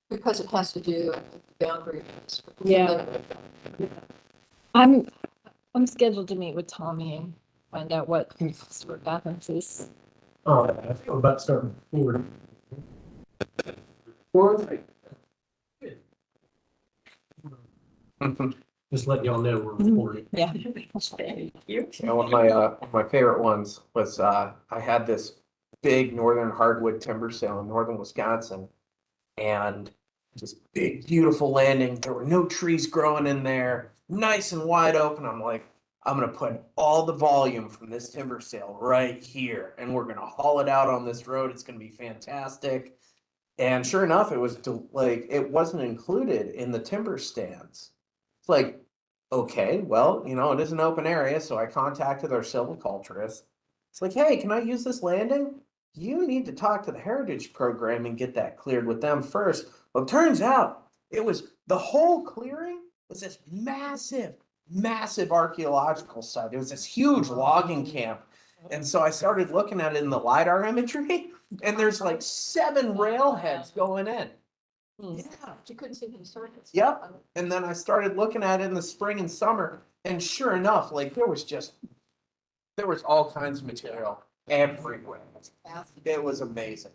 Because it has to do with boundaries. Yeah. I'm scheduled to meet with Tommy and find out what historic Athens is. Oh, I feel about starting forward. Fourth. Just let y'all know we're recording. Yeah. Yeah, one of my favorite ones was I had this big northern hardwood timber sale in northern Wisconsin, and this big beautiful landing. There were no trees growing in there, nice and wide open. I'm like, I'm gonna put all the volume from this timber sale right here, and we're gonna haul it out on this road. It's gonna be fantastic. And sure enough, it was like it wasn't included in the timber stands. It's like, okay, well, it is an open area, so I contacted our silviculturist. It's like, hey, can I use this landing? You need to talk to the heritage program and get that cleared with them first. Well, it turns out it was the whole clearing was this massive, massive archaeological site. It was this huge logging camp. And so I started looking at it in the LiDAR imagery, and there's like 7 railheads going in. Yeah, you couldn't see the circuits. Yep. And then I started looking at it in the spring and summer, and sure enough, like there was all kinds of material everywhere. It was amazing.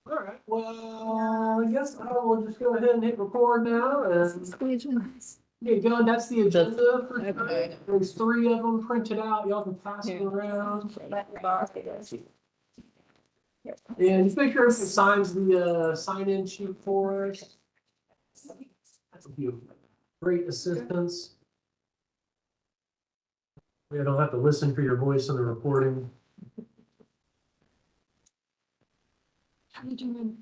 All right, well, I guess I will just go ahead and hit record now and get going. That's the agenda for tonight. Okay. There's 3 of them printed out. Y'all can pass them around. And just make sure everyone signs the sign-in sheet for us. That would be a great assistance. We don't have to listen for your voice in the recording. How you doing?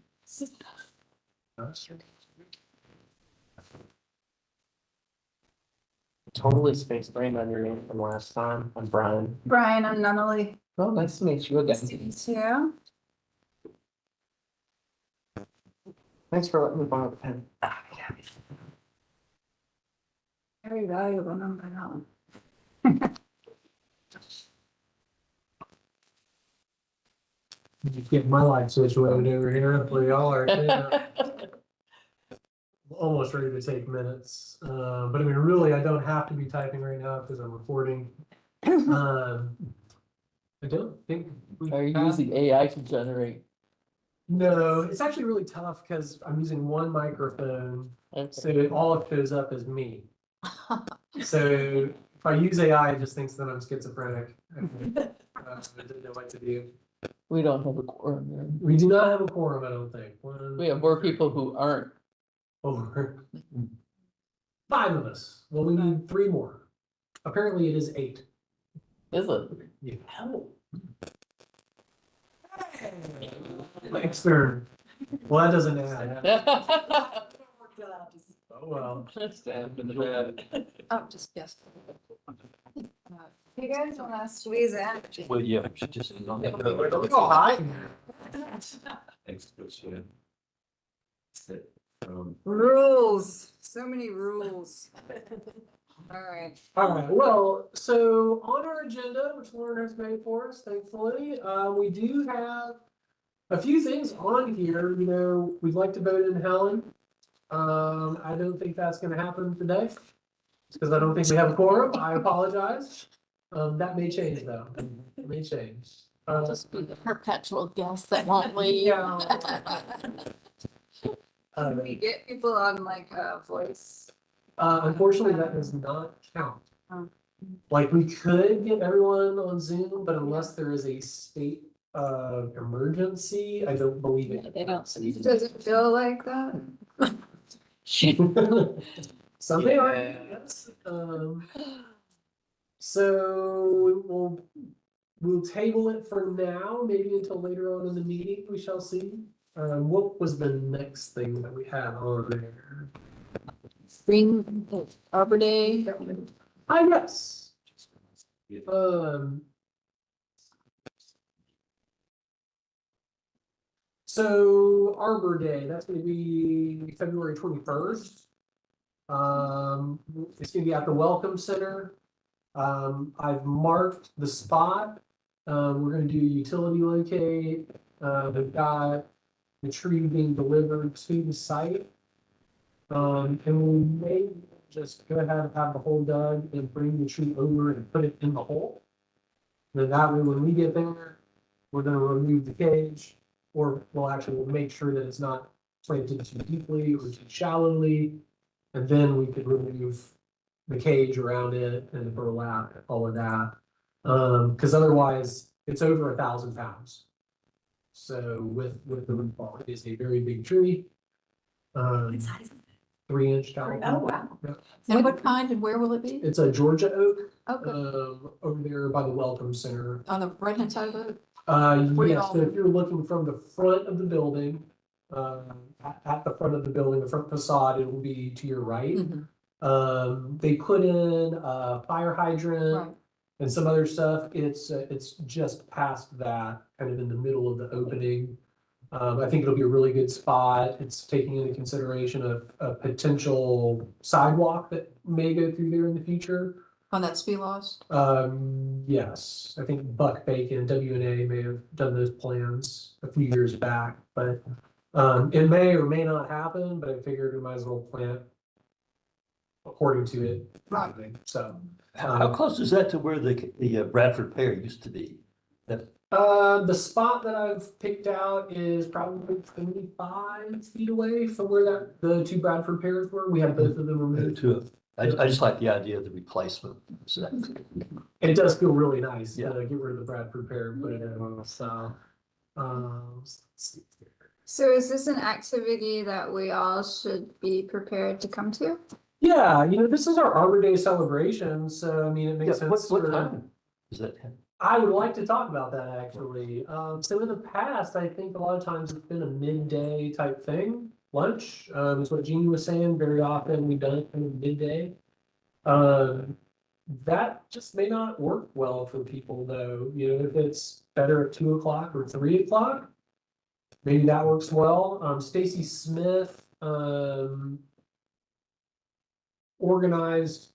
Totally space brain on your name from last time. I'm Brian. Brian, I'm Nunley. Oh, nice to meet you again. Nice to meet you. Thanks for letting me borrow the pen. Very valuable number, no. Get my life situated over here. Hopefully y'all are too. Almost ready to take minutes. But I mean, really, I don't have to be typing right now because I'm recording. I don't think. Are you using AI to generate? No, it's actually really tough because I'm using one microphone, so it all shows up as me. So if I use AI, it just thinks that I'm schizophrenic. I didn't know what to do. We don't have a quorum here. We do not have a quorum, I don't think. We have more people who aren't. Over 5 of us. Well, we need 3 more. Apparently it is 8. Is it? Yeah. Thanks, sir. Well, that doesn't add. Oh, well. Stand in the bed. Oh, just, yes. You guys wanna squeeze in? Well, yeah, just. Oh, hi. Thanks, Coach, yeah. Rules, so many rules. All right. All right, well, so on our agenda, which Lauren has made for us, thankfully, we do have a few things on here. We'd like to vote in Helen. I don't think that's gonna happen today. Because I don't think we have a quorum. I apologize. That may change though. It may change. Just be the perpetual guest that won't leave. Yeah. Can we get people on like voice? Unfortunately, that does not count. Oh. Like we could get everyone on Zoom, but unless there is a state of emergency, I don't believe it. They don't. Does it feel like that? Something Yeah. like yes. So we'll table it for now, maybe until later on in the meeting. We shall see. What was the next thing that we had on there? Spring Arbor Day. I guess. So Arbor Day, that's gonna be February 21st. It's gonna be at the Welcome Center. I've marked the spot. We're gonna do utility locate. We've got the tree being delivered to the site. And we may just go ahead and have the hole dug and bring the tree over and put it in the hole. Then that way, when we get there, we're gonna remove the cage, or we'll make sure that it's not planted too deeply or too shallowly. And then we could remove the cage around it and the burlap, all of that. Cause otherwise, it's over 1,000 pounds. So with the root ball, it is a very big tree. What size is it? 3-inch caliber. Oh, wow. And what kind and where will it be? It's a Georgia oak, Okay, over there by the Welcome Center. on the right-hand side of it? Yes, so if you're looking from the front of the building, at the front of the building, the front facade, it will be to your right. Mhm. They put in a fire hydrant Right. and some other stuff. It's just past that, kind of in the middle of the opening. I think it'll be a really good spot. It's taking into consideration of a potential sidewalk that may go through there in the future. On that Spielhaus? Yes, I think Buck Bacon, W&A may have done those plans a few years back, but it may or may not happen, but I figured we might as well plan according to it. Right. So, How close is that to where the Bradford Pear used to be? That, the spot that I've picked out is probably 25 feet away from where the two Bradford pears were. We had both of them removed. I just like the idea of the replacement. So, It does feel really nice Yeah. to get rid of the Bradford pear and put it in, so. Let's see here. So is this an activity that we all should be prepared to come to? Yeah, this is our Arbor Day celebration, so I mean, it makes yeah, sense. what for- time is that? I would like to talk about that actually. So in the past, I think a lot of times it's been a midday type thing. Lunch, is what Jeannie was saying. Very often we've done it kind of midday. That just may not work well for people though. If it's better at 2 o'clock or 3 o'clock, maybe that works well. Stacy Smith, organized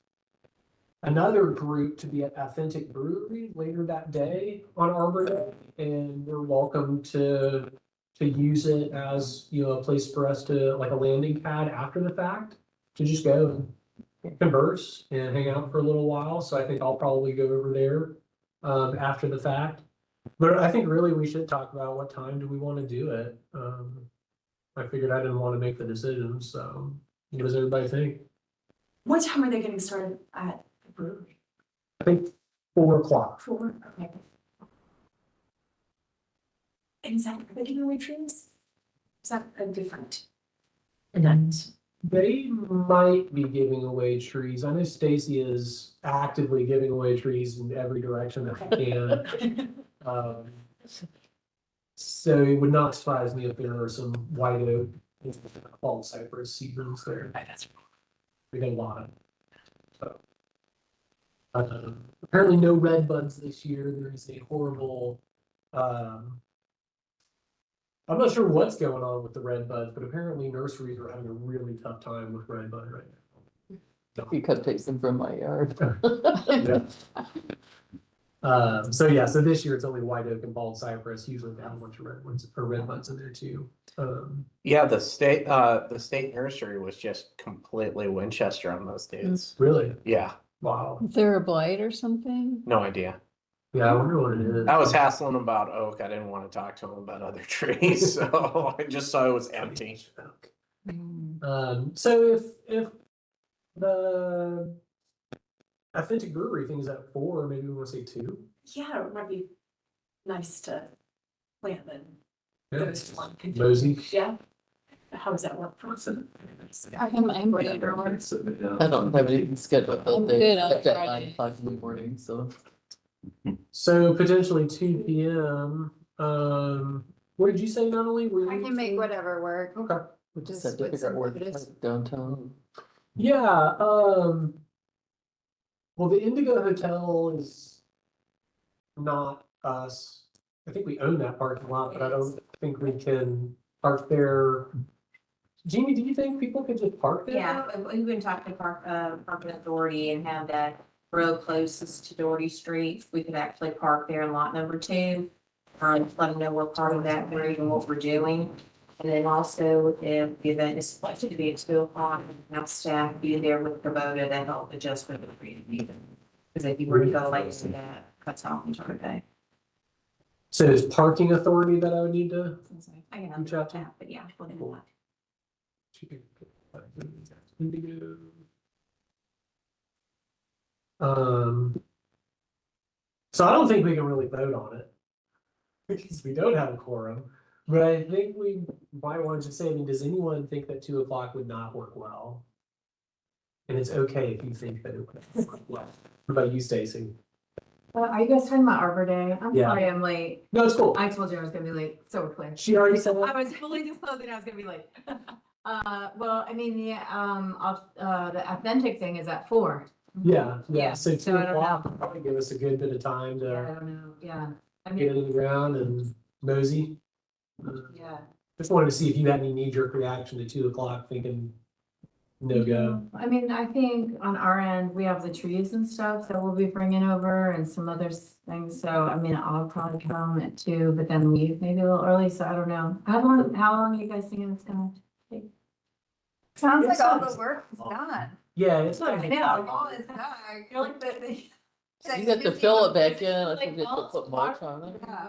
another group to be at Authentic Brewery later that day on Arbor Day, and you're welcome to use it as, a place for us to, like a landing pad after the fact, to just go and converse and hang out for a little while. So I think I'll probably go over there, after the fact. But I think really we should talk about what time do we want to do it. I figured I didn't want to make the decision, so what does everybody think? What time are they getting started at the brewery? I think 4 o'clock. 4, okay. And is that the giveaway trees? Is that a different event? They might be giving away trees. I know Stacy is actively giving away trees in every direction that she can. So it would not surprise me if there are some white oak, fall cypress seedlings there. That's We got a lot of. So. Apparently no red buds this year. There is a horrible, I'm not sure what's going on with the red buds, but apparently nurseries are having a really tough time with red bud right now. You could take them from my yard. So yeah, so this year it's only white oak and bald cypress. Usually they have a bunch of red ones or red buds in there too. Yeah, the state nursery was just completely Winchester on those days. Really? Yeah, Wow. Is there a blight or something? no idea. Yeah, I wonder what it is. I was hassling him about oak. I didn't want to talk to him about other trees, so I just saw it was empty. So if the Authentic Brewery thing is at 4, maybe we want to say 2. Yeah, it might be nice to plan and Yeah. go to one. Mosey. Yeah. How does that work for us? I am good. I don't have anything scheduled, but I'm they good on expect at Friday. 9 o'clock in the morning, so. So potentially 2 p.m. What did you say, Natalie? Were I you can make saying- whatever work. Okay. We just Just had to with figure out some where to notice. park downtown. Yeah, well, the Indigo Hotel is not us. I think we own that parking lot, but I don't think we can park there. Jeannie, do you think people could just park there? Yeah, we've been talking to parking authority and have that road closest to Doherty Street, we could actually park there in lot number 2. Let them know we're part of that group and what we're doing. And then also, if the event is selected to be at 2 o'clock, have staff be there with Kubota to help adjust for the meeting. Because if you were to go late to that, cuts off each other day. So it's parking authority that I would need to. I can Reach out to- that, but yeah. we'll do that. So I don't think we can really vote on it. Because we don't have a quorum, but I think we might want to just say, I mean, does anyone think that 2 o'clock would not work well? And it's okay if you think that it would work well. What about you, Stacy? Are you guys talking about Arbor Day? I'm Yeah. sorry, I'm late. No, it's cool. I told you I was gonna be late, so we're clear. She already said I that. was fully disclosing I was gonna be late. Well, I mean, the authentic thing is at 4. Yeah, yeah. Yeah, So so 2 I don't o'clock would probably give us a good bit of time Yeah, I to don't know, yeah. I get mean, in the ground and mosey. yeah. Just wanted to see if you had any knee-jerk reaction to 2 o'clock thinking no go. I mean, I think on our end, we have the trees and stuff that we'll be bringing over and some other things. So, I mean, I'll probably come at 2, but then leave maybe a little early. So I don't know. How long are you guys thinking it's gonna take? Sounds It's like all not- the work is done. Yeah, it's not. I know. All is done. You're like the- You have to fill it back in, I Like think you have to mulch, put mulch on it. Yeah.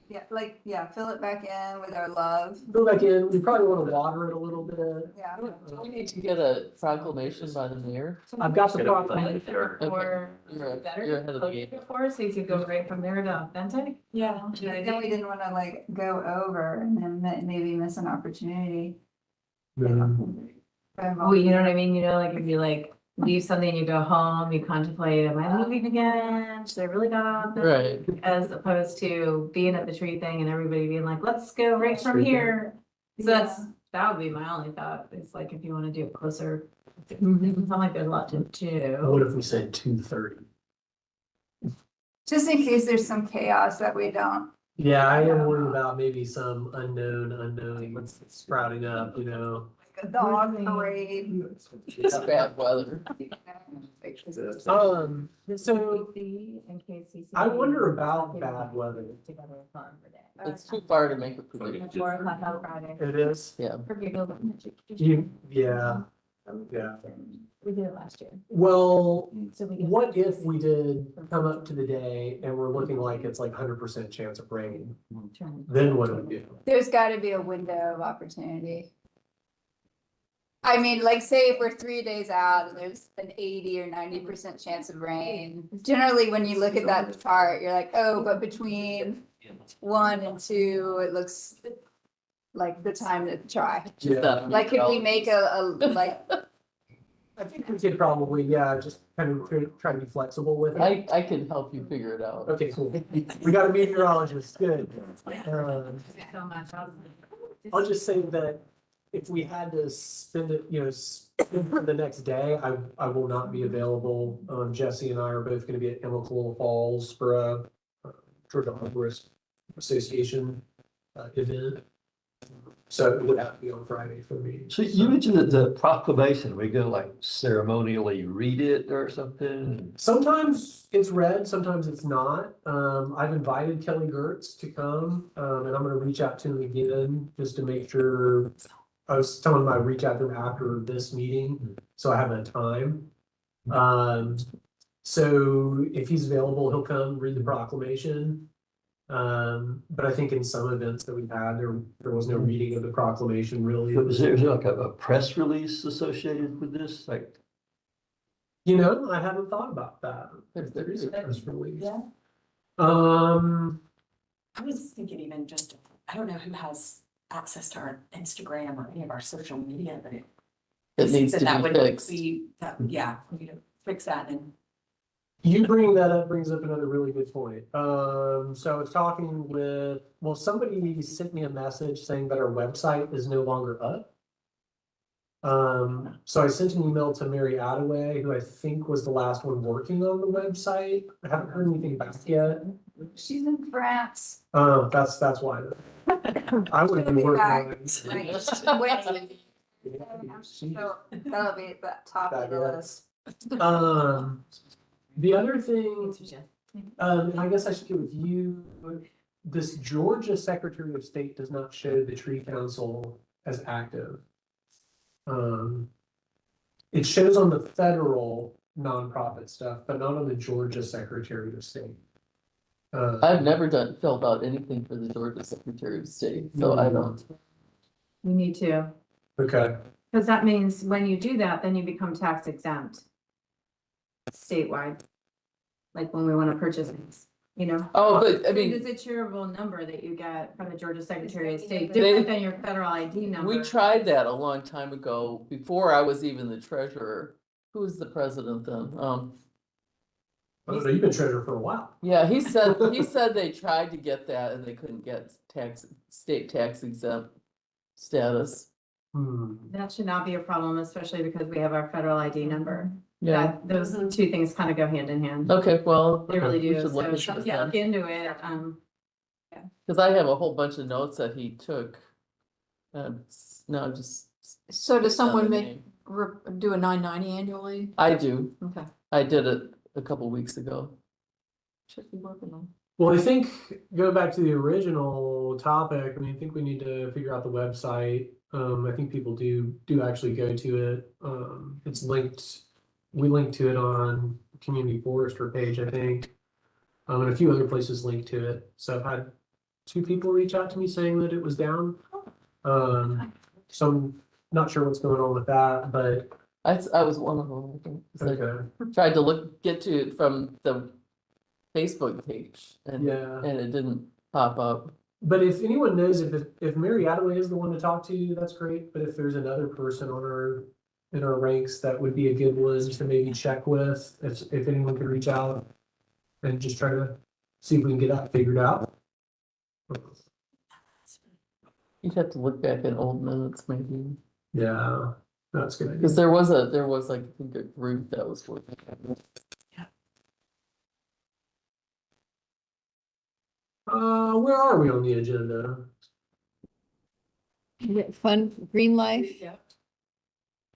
Yeah, like, yeah, fill it back in with our love. Go back in, we probably want to water it a little bit. Yeah. Do we need to get a proclamation by the mayor? I've got the Get up proclamation. Or You're better, you're ahead of the closer game. before, so you could go right from there to authentic. Yeah. Then we didn't wanna like go over and then maybe miss an opportunity. Oh, you know what I mean? You know, like if you like leave something, you go home, you contemplate, am I leaving again? Should I really go out there? Right. As opposed to being at the tree thing and everybody being like, let's go right from here. So that would be my only thought. It's like if you want to do it closer, it doesn't sound like there's a lot to What do. if we said 2:30? Just in case there's some chaos that we don't. Yeah, I am worried about maybe some unknown sprouting up, you know. Like a dog parade. It's bad weather. So In case CC I wonder about bad weather. Together a fun for that. It's too far to make a prediction. 4 o'clock on Friday. It is. Yeah. For people. Yeah. We did it last year. Well, So we get- what if we did come up to the day and we're looking like it's like 100% chance of rain? Then what do we do? There's gotta be a window of opportunity. I mean, like, say if we're 3 days out and there's an 80 or 90% chance of rain. Generally, when you look at that chart, you're like, oh, but between 1 and 2, it looks like the time to try. Yeah. Like, could we make a like, I think we could probably, yeah, just kind of try to be flexible with it. I can help you figure it out. Okay, cool. We got a meteorologist, good. So much. I'll just say that if we had to spend it, spend for the next day, I will not be available. Jesse and I are both gonna be at Emma Falls for a Georgia Arborist Association event. So it would have to be on Friday for me. So you mentioned that the proclamation, we go like ceremonially read it or something? Sometimes it's read, sometimes it's not. I've invited Kelly Gertz to come, and I'm gonna reach out to him again just to make sure. I was telling him I'd reach out to him after this meeting, so I have a time. So if he's available, he'll come read the proclamation. But I think in some events that we've had, there was no reading of the proclamation really. Is there like a press release associated with this? Like, I haven't thought about that. If there is a press release. Yeah. Um, I was thinking even just, I don't know who has access to our Instagram or any of our social media, but It needs to that be would fixed. yeah, for you to fix that and. you bringing that up brings up another really good point. So I was talking with, somebody sent me a message saying that our website is no longer up. So I sent an email to Mary Attaway, who I think was the last one working on the website. I haven't heard anything back yet. she's in France. That's why. I would She'll be be working back. on it. Like, Wednesday. She- So that'll be at the top of That the is. list. The other thing, I guess I should get with you, this Georgia Secretary of State does not show the tree council as active. It shows on the federal nonprofit stuff, but not on the Georgia Secretary of State. I've never filled out anything for the Georgia Secretary of State, so I don't. You need to, Okay, because that means when you do that, then you become tax exempt. Statewide. Like when we want to purchase things, you know? Oh, but I It mean, is a charitable number that you get from the Georgia Secretary of State, They- different than your federal ID number. we tried that a long time ago, before I was even the treasurer. Who was the president then? I don't know, you've been treasurer for a while. Yeah, he said they tried to get that and they couldn't get state tax exempt status. That should not be a problem, especially because we have our federal ID number. Yeah, That, those two things kind of go hand in hand. okay, well, They really we do, should look so into just this then. look into it, Cause I have a whole bunch of notes that he took. No, just. So does on the someone name. do a 990 annually? I do. Okay, I did it a couple weeks ago. should be working on. Well, I think, go back to the original topic, I mean, I think we need to figure out the website. I think people do actually go to it. It's linked, we linked to it on Community Forester page, I think. And a few other places linked to it. So I've had 2 people reach out to me saying that it was down. So I'm not sure what's going on with that, but I was one of them, I think. 'Cause okay, I tried to get to it from the Facebook page and yeah. it didn't pop up. But if anyone knows if Mary Attaway is the one to talk to, that's great. But if there's another person on in our ranks, that would be a good one to maybe check with. If anyone could reach out and just try to see if we can get that figured out. You'd have to look back in old minutes maybe. Yeah, that's good. Because there was like, I think a group that was working on it. Where are we on the agenda? Fun, Green Life.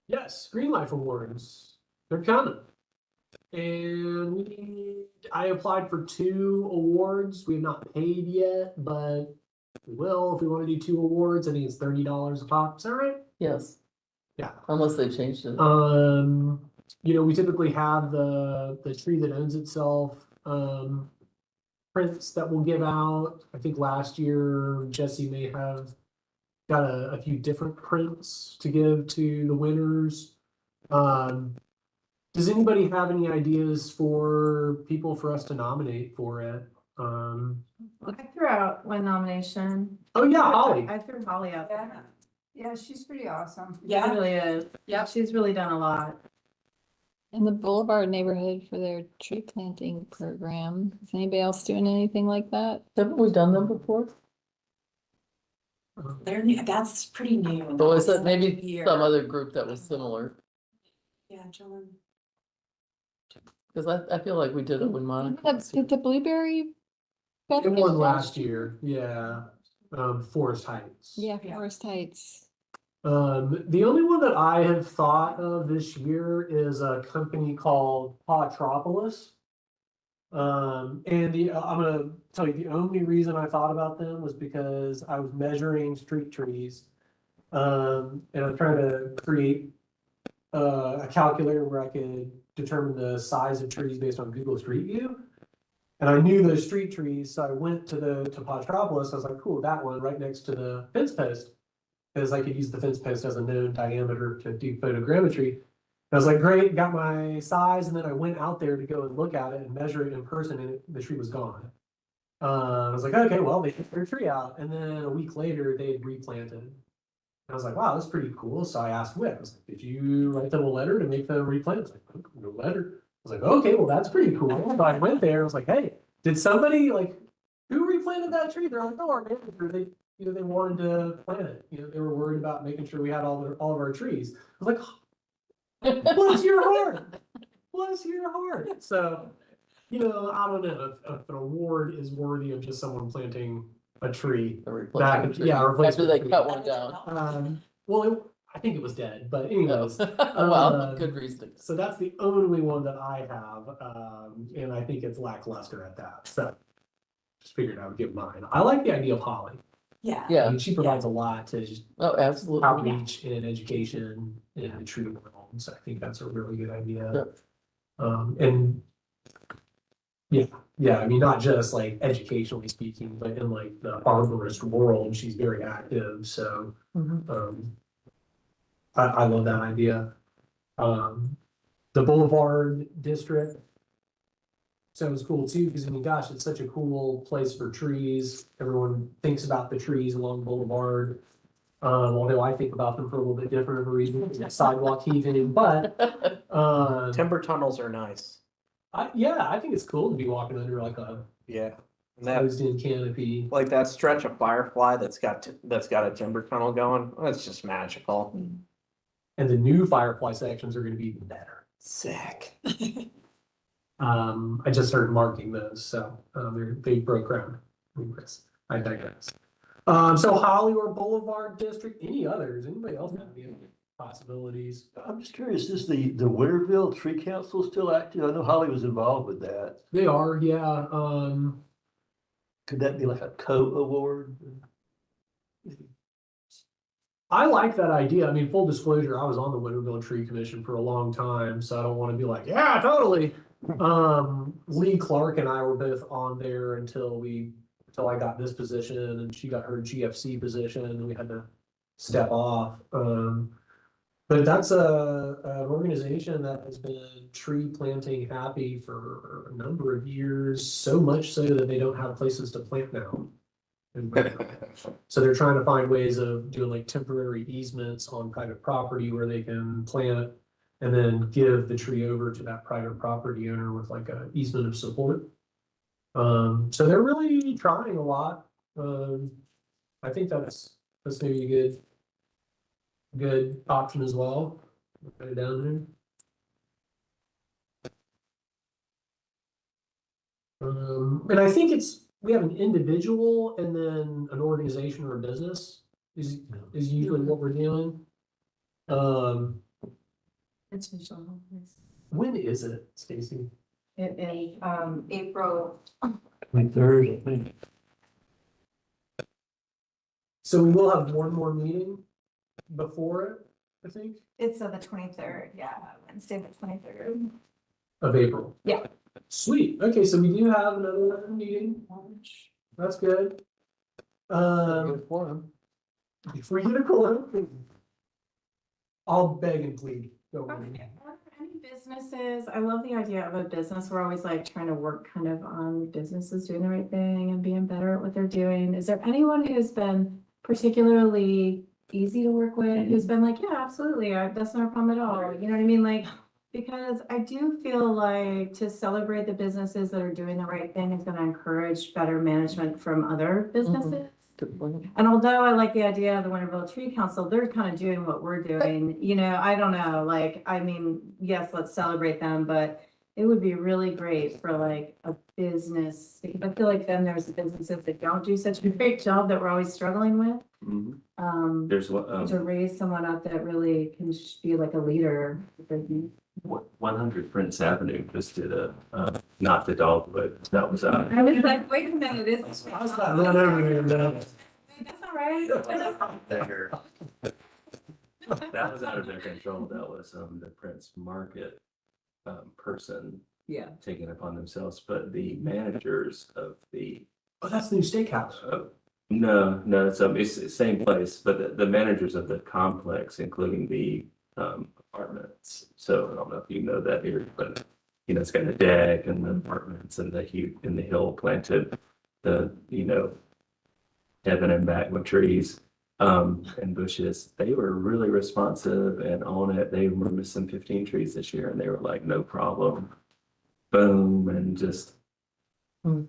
Yes, Green Life Awards. They're coming. And I applied for 2 awards. We have not paid yet, but we will if we want to do 2 awards. I think it's $30 a pop. Is that right? Yes, Yeah. unless they changed it. You know, we typically have the tree that owns itself, prints that we'll give out. I think last year Jesse may have got a few different prints to give to the winners. Does anybody have any ideas for people for us to nominate for it? I threw out one nomination. Oh yeah, Holly. I threw Holly out there. Yeah, she's pretty awesome. She really is. Yep. She's really done a lot. In the Boulevard neighborhood for their tree planting program. Is anybody else doing anything like that? Haven't we done them before? They're new, that's pretty new. Or was it maybe Year. some other group that was similar? Yeah, John. Cause I feel like we did it when Monica. Did the blueberry? It festival won last last year, yeah. Forest Heights. Yeah, Yeah. Forest Heights. The only one that I have thought of this year is a company called Potropolis. And I'm gonna tell you, the only reason I thought about them was because I was measuring street trees. And I was trying to create a calculator where I could determine the size of trees based on Google Street View. And I knew those street trees, so I went to Potropolis. I was like, cool, that one right next to the fence post. Because I could use the fence post as a known diameter to do photogrammetry. I was like, great, got my size, and then I went out there to go and look at it and measure it in person, and the tree was gone. I was like, okay, well, they took their tree out, and then a week later, they had replanted. I was like, wow, that's pretty cool. So I asked Whit, I was like, did you write them a letter to make them replant? I was like, no letter. I was like, okay, well, that's pretty cool. So I went there, I was like, hey, did somebody, like, who replanted that tree? They're like, oh, our manager, they wanted to plant it. They were worried about making sure we had all of our trees. I was like, bless your heart. Bless your heart. So, I don't know if an award is worthy of just someone planting a tree. A Back, replacement tree. yeah, a After replacement they tree. cut one down. Well, I think it was dead, but anyways. Well, good reason. So that's the only one that I have, and I think it's lackluster at that, so. Just figured I would give mine. I like the idea of Holly. Yeah. I Yeah, mean, she provides a lot to just oh, absolutely. outreach and education in the tree world, so I think that's a really good idea. Yep. And yeah, I mean, not just like educationally speaking, but in like the arborist world, she's very active, so, Mhm. I love that idea. The Boulevard District sounds cool too, because I mean, gosh, it's such a cool place for trees. Everyone thinks about the trees along Boulevard. Although I think about them for a little bit different of a reason, sidewalk heaving, but, Timber tunnels are nice. yeah, I think it's cool to be walking under like a Yeah. And that, closed in canopy. like that stretch of Firefly that's got a timber tunnel going, that's just magical. And the new Firefly sections are gonna be even better. Sick. I just started marking those, so, they broke ground. Anyways, I digress. So Holly or Boulevard District, any others, anybody else have any possibilities? I'm just curious, is the Winterville Tree Council still active? I know Holly was involved with that. They are, yeah, Could that be like a co-award? I like that idea. I mean, full disclosure, I was on the Winterville Tree Commission for a long time, so I don't wanna be like, yeah, totally. Lee Clark and I were both on there until I got this position and she got her GFC position and we had to step off. But that's an organization that has been tree planting happy for a number of years, so much so that they don't have places to plant now. So they're trying to find ways of doing like temporary easements on private property where they can plant and then give the tree over to that private property owner with like a easement of support. So they're really trying a lot. I think that's maybe a good option as well. Put it down there. And I think we have an individual and then an organization or a business is usually what we're doing. When is it, Stacy? It is, April, 23rd, I think. So we will have one more meeting before it, I think, It's on the 23rd, yeah, Wednesday, the 23rd. of April. Yeah. Sweet. Okay, so we do have another meeting. That's good. Good forum. If we get a quorum, I'll beg and plead. Don't worry. Any businesses, I love the idea of a business. We're always like trying to work kind of on businesses doing the right thing and being better at what they're doing. Is there anyone who's been particularly easy to work with, who's been like, yeah, absolutely, that's not a problem at all, you know what I mean? Like, because I do feel like to celebrate the businesses that are doing the right thing is gonna encourage better management from other businesses. Good point. And although I like the idea of the Winterville Tree Council, they're kind of doing what we're doing, you know, I don't know, like, I mean, yes, let's celebrate them, but it would be really great for like a business, because I feel like then there's businesses that don't do such a great job that we're always struggling with. There's one, To raise someone up that really can be like a leader. 100 Prince Avenue just did not the dogwood, that was, I was like, wait a minute, is. How's that run over there now? That's all right. that was out of their control, that was, the Prince Market, person Yeah. taking it upon themselves, but the managers of the, Oh, that's the new steakhouse. no, it's the same place, but the managers of the complex, including the, apartments. So I don't know if you know that here, but you know, it's got the deck and the apartments and the hill planted, heaven and back with trees, and bushes. They were really responsive and on it. They were missing 15 trees this year and they were like, no problem. Boom, and just,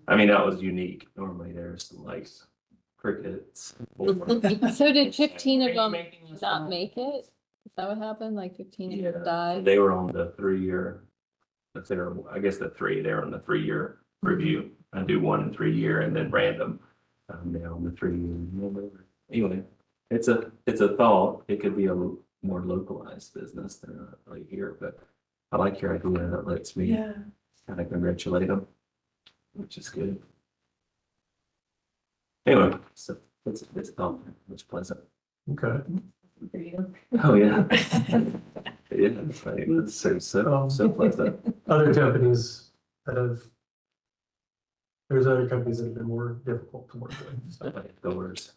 I mean, that was unique. Normally there's like crickets. So did 15 of them not make it? Is that what happened? Like 15 of them died? They were on the 3-year, they're on the 3-year review. I do 1 and 3 year and then random. Now on the 3 year. Anyway, it's a thought. It could be a more localized business. They're not really here, but I like your idea. That lets me Yeah. kind of congratulate them, which is good. Anyway, so it's it's pleasant. Okay. Oh, yeah. Yeah, it's like, it's so pleasant. Other companies that have, there's other companies that have been more difficult to work with. So. Like doors.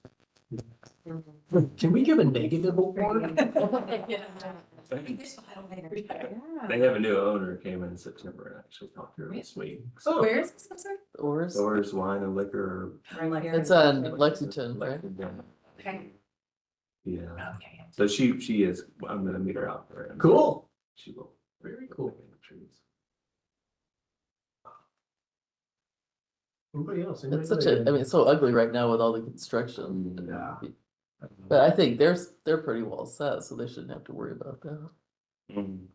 Can we give a negative award? They have a new owner, came in September and actually talked to her this week. So Where is this, I'm sorry? Doors, Doors, wine and liquor. it's on Lexington, right? Okay. Yeah, Okay. so she is, I'm gonna meet her out there. and Cool. She will. Very cool. Trees. Anybody else? It's such a, I mean, it's so ugly right now with all the construction. Yeah. But I think they're pretty well set, so they shouldn't have to worry about that. Mm.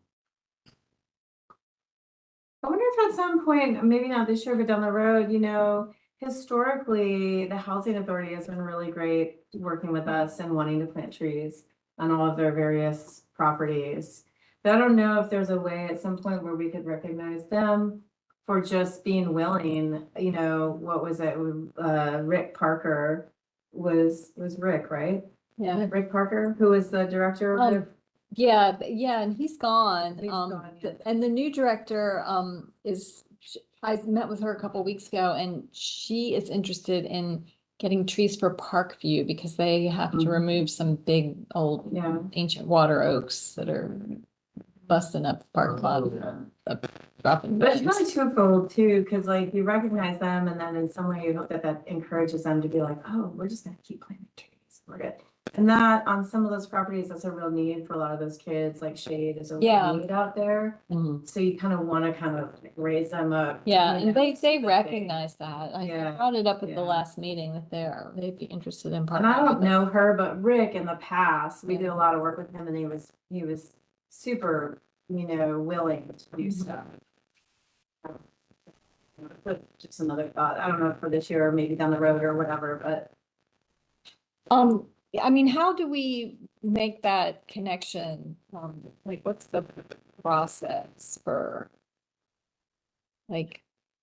I wonder if at some point, maybe not this year, but down the road, you know, historically, the housing authority has been really great working with us and wanting to plant trees on all of their various properties. But I don't know if there's a way at some point where we could recognize them for just being willing, you know, what was it? Rick Parker was Rick, right? Yeah. Rick Parker, who was the director of the Yeah, and he's gone. He's gone, yeah. And the new director, I met with her a couple weeks ago and she is interested in getting trees for Parkview because they have to Mhm. remove some big old Yeah. ancient water oaks that are busting up the park lot. Dropping. But it's bugs. really twofold too, because like you recognize them and then in some way you hope that that encourages them to be like, oh, we're just gonna keep planting trees. We're good. And that on some of those properties, that's a real need for a lot of those kids, like shade is a Yeah. real need out there. Mhm. So you kind of want to kind of raise them up. Yeah, you and know, they so that recognize that. I Yeah, brought it up at yeah. the last meeting that they'd be interested in And I partnering don't with us. know her, but Rick in the past, we Yeah. did a lot of work with him and he was super, you know, willing to do Mhm. stuff. But just another thought. I don't know if for this year or maybe down the road or whatever, but I mean, how do we make that connection? Like, what's the process for like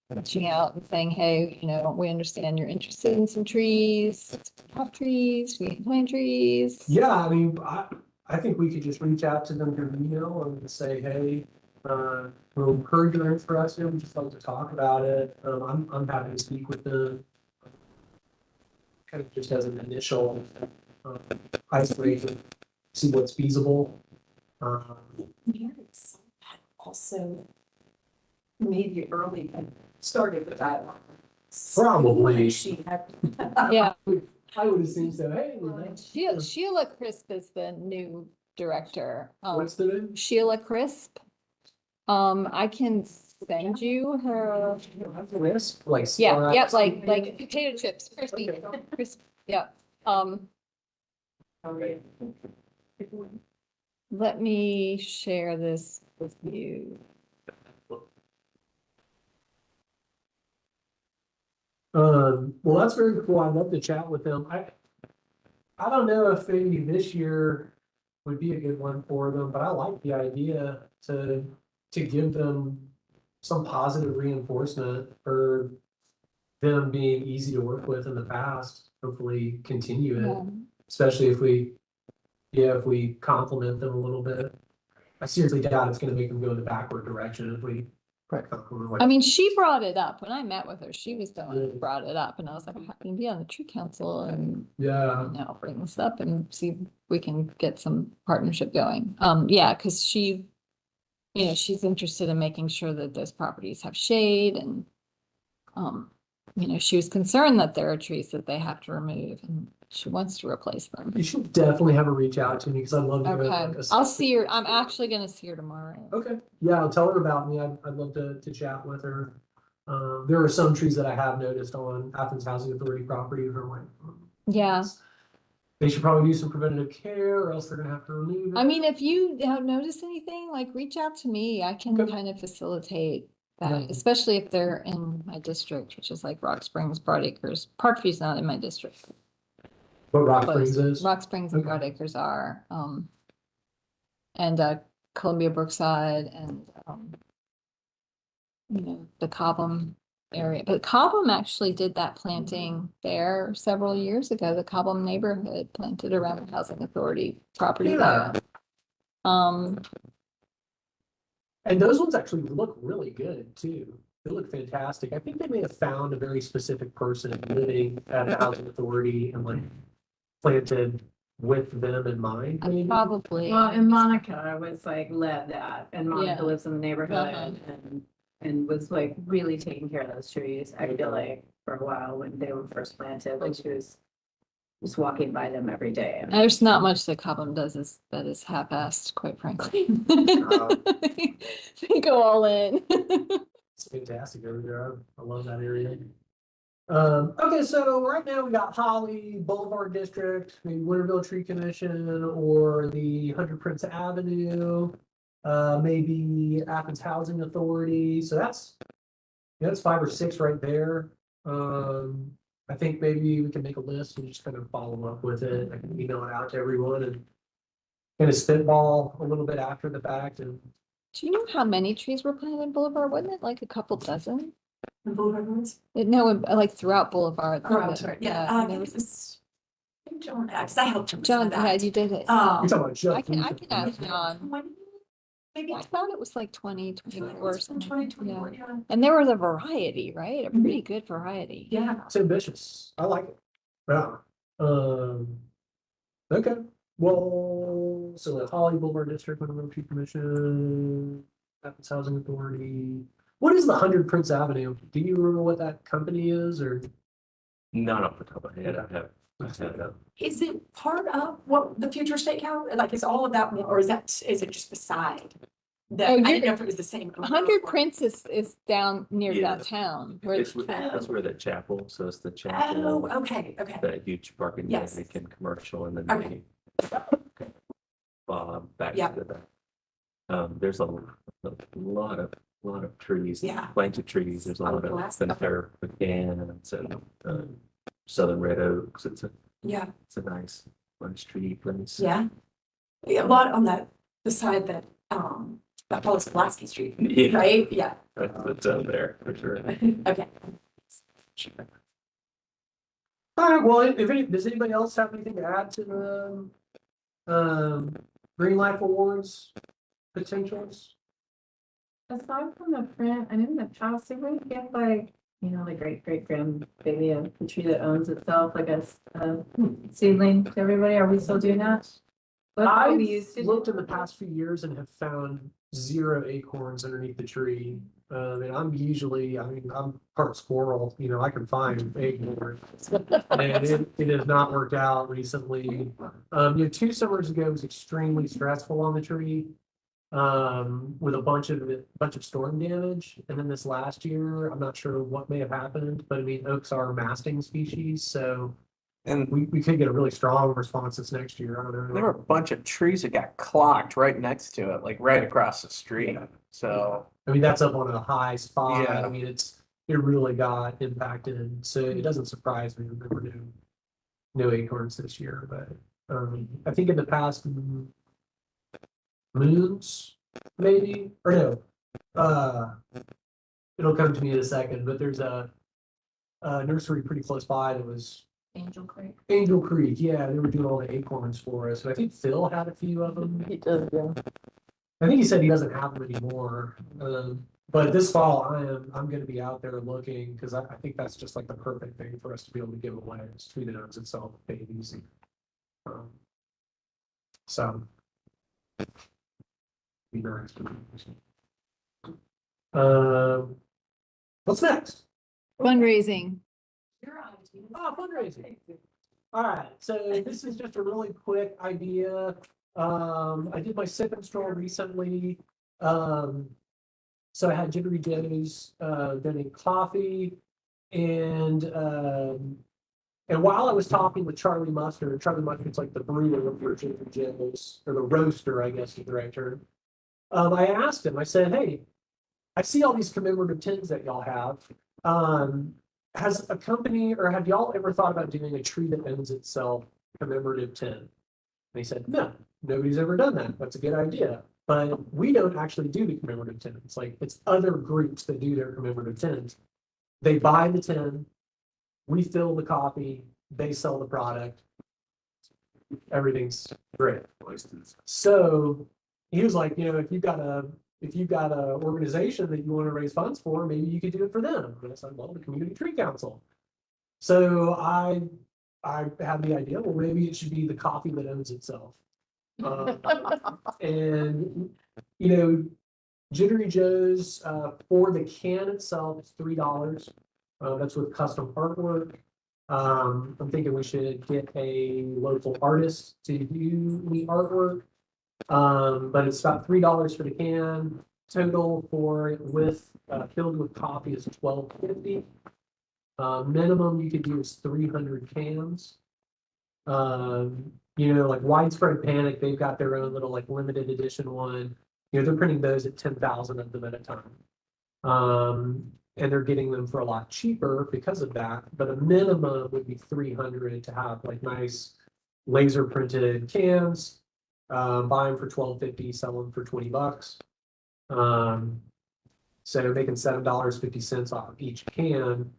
reaching out and saying, hey, you know, we understand you're interested in some trees, have trees, we can plant trees. Yeah, I mean, I think we could just reach out to them through email and say, hey, we'll heard you're interested, we'd just like to talk about it. I'm happy to speak with them. Kind of just as an initial, icebreaker, see what's feasible. Mary's had also maybe early started with that. Probably. She had. Yeah, I would assume so, hey. Sheila Crisp is the new director. What's the name? Sheila Crisp. I can send you her. Crisp, like. Yeah, CRISP? like potato chips, crispy, crisp, yeah. Let me share this with you. Well, that's very cool. I'd love to chat with them. I don't know if maybe this year would be a good one for them, but I like the idea to give them some positive reinforcement for them being easy to work with in the past, hopefully continue it, Yeah. especially if we compliment them a little bit. I seriously doubt it's gonna make them go in the backward direction if we. I mean, she brought it up when I met with her. She was the one who brought it up, and I was like, I happen to be on the tree council, and Yeah, you know, bring this up and see if we can get some partnership going. Yeah, because she, you know, she's interested in making sure that those properties have shade and, you know, she was concerned that there are trees that they have to remove and she wants to replace them. you should definitely have her reach out to me because I'd love to. Okay, I'll see her. I'm actually gonna see her tomorrow. Okay, yeah, I'll tell her about me. I'd love to chat with her. There are some trees that I have noticed on Athens Housing Authority property that are like. Yeah. They should probably do some preventative care or else they're gonna have to remove it. I mean, if you have noticed anything, like reach out to me. I can Okay. kind of facilitate that, Yeah. especially if they're in my district, which is like Rock Springs, Broadacres. Parkview's not in my district. What Rock Close. Springs is. Rock Springs and Okay. Broadacres are, and Columbia Brookside and, you know, the Cobham area. But Cobham actually did that planting there several years ago. The Cobham neighborhood planted around the Housing Authority property Yeah. there. Um, And those ones actually look really good too. They look fantastic. I think they may have found a very specific person living at a housing authority and like planted with them in mind, maybe. probably. Well, and Monica was like led that, and Monica Yeah. lives in the neighborhood Uh-huh. and was like really taking care of those trees. I feel like for a while when they were first planted, like she was just walking by them every day. There's not much that Cobham does that is half-assed, quite frankly. They go all in. It's fantastic over there. I love that area. Okay, so right now we got Holly, Boulevard District, maybe Winterville Tree Commission, or the 100 Prince Avenue, maybe Athens Housing Authority. So that's 5 or 6 right there. I think maybe we can make a list and just kind of follow up with it. I can email it out to everyone and kind of spitball a little bit after the fact. And Do you know how many trees were planted in Boulevard? Wasn't it like a couple dozen? The Boulevard ones? No, like throughout Boulevard. Oh, I'm sorry, yeah, and I there think was it was, I think John, because I helped him with some John, of yeah, that. you did it. you're Um, talking about just. I can recently. ask John. 20, maybe I thought it was like 2024 or something. 2024, Yeah. yeah. And there was a variety, right? A pretty good variety. Yeah. It's ambitious. I like it. Yeah. Okay. Well, so the Holly Boulevard District, Winterville Tree Commission, Athens Housing Authority. What is the 100 Prince Avenue? Do you remember what that company is or? Not off the top of my head, I have. Is it part of what the future state count, like is all of that, or is it just beside? That, Oh, I didn't you're- know if it was the same. 100 Prince is down near Yeah. downtown. Where It's, the- that's where the chapel, so it's the Oh, chapel, okay, okay. that huge parking Yes. deck and commercial and then Okay. back Yeah. to the back. There's a lot of trees. Yeah. Planted trees, there's a On lot the of glass. conifer pecans and southern red oaks. It's Yeah, a nice tree place. yeah. Yeah, a lot on the side that follows Pulaski Street, Yeah, right? Yeah. it's out there for sure. Okay. All right, well, does anybody else have anything to add to the Green Life Awards potentials? Aside from the print, I know in the past, they would get like, you know, the great grandbaby of the tree that owns itself, like a seedling to everybody. Are we still doing that? What I've we used to looked do? in the past few years and have found 0 acorns underneath the tree. And I'm part squirrel, you know, I can find acorns. And it has not worked out recently. 2 summers ago was extremely stressful on the tree. With a bunch of storm damage. And then this last year, I'm not sure what may have happened, but I mean, oaks are a masting species, so And we could get a really strong response this next year. I don't know. there were a bunch of trees that got clocked right next to it, like right across the street. So I mean, that's up on a high spot. Yeah. I mean, it really got impacted. So it doesn't surprise me that there were no acorns this year. But I think in the past moons, maybe, or no, it'll come to me in a second, but there's a nursery pretty close by that was Angel Creek. Angel Creek. Yeah, they were doing all the acorns for us. And I think Phil had a few of them. He does, yeah. I think he said he doesn't have them anymore. But this fall, I'm going to be out there looking because I think that's just like the perfect thing for us to be able to give away. It's tree that owns itself, babies. So be nice. What's next? Fundraising. Oh, fundraising. All right, so this is just a really quick idea. I did my sip and stroll recently. So I had Jittery Joe's donate coffee, and while I was talking with Charlie Mustard Mustard's like the brewer for Jittery Joe's, or the roaster, I guess is the right term. I asked him. I said, "Hey, I see all these commemorative tins that y'all have. Has a company or have y'all ever thought about doing a tree that owns itself commemorative tin?" And he said, "No." nobody's ever done that. That's a good idea. But we don't actually do the commemorative tins. Like, it's other groups that do their commemorative tins. They buy the tin, we fill the coffee, they sell the product. Everything's great. So he was like, if you've got a organization that you want to raise funds for, maybe you could do it for them. And I said, well, the Community Tree Council. So I had the idea, well, maybe it should be the coffee that owns itself. And, Jittery Joe's, for the can itself, it's $3. That's with custom artwork. I'm thinking we should get a local artist to do the artwork. But it's about $3 for the can. Total for it filled with coffee is $12.50. Minimum you could do is 300 cans. Like Widespread Panic, they've got their own little like limited edition one. They're printing those at 10,000 of them at a time. And they're getting them for a lot cheaper because of that. But a minimum would be 300 to have like nice laser printed cans. Buy them for $12.50, sell them for $20. So making $7.50 off each can.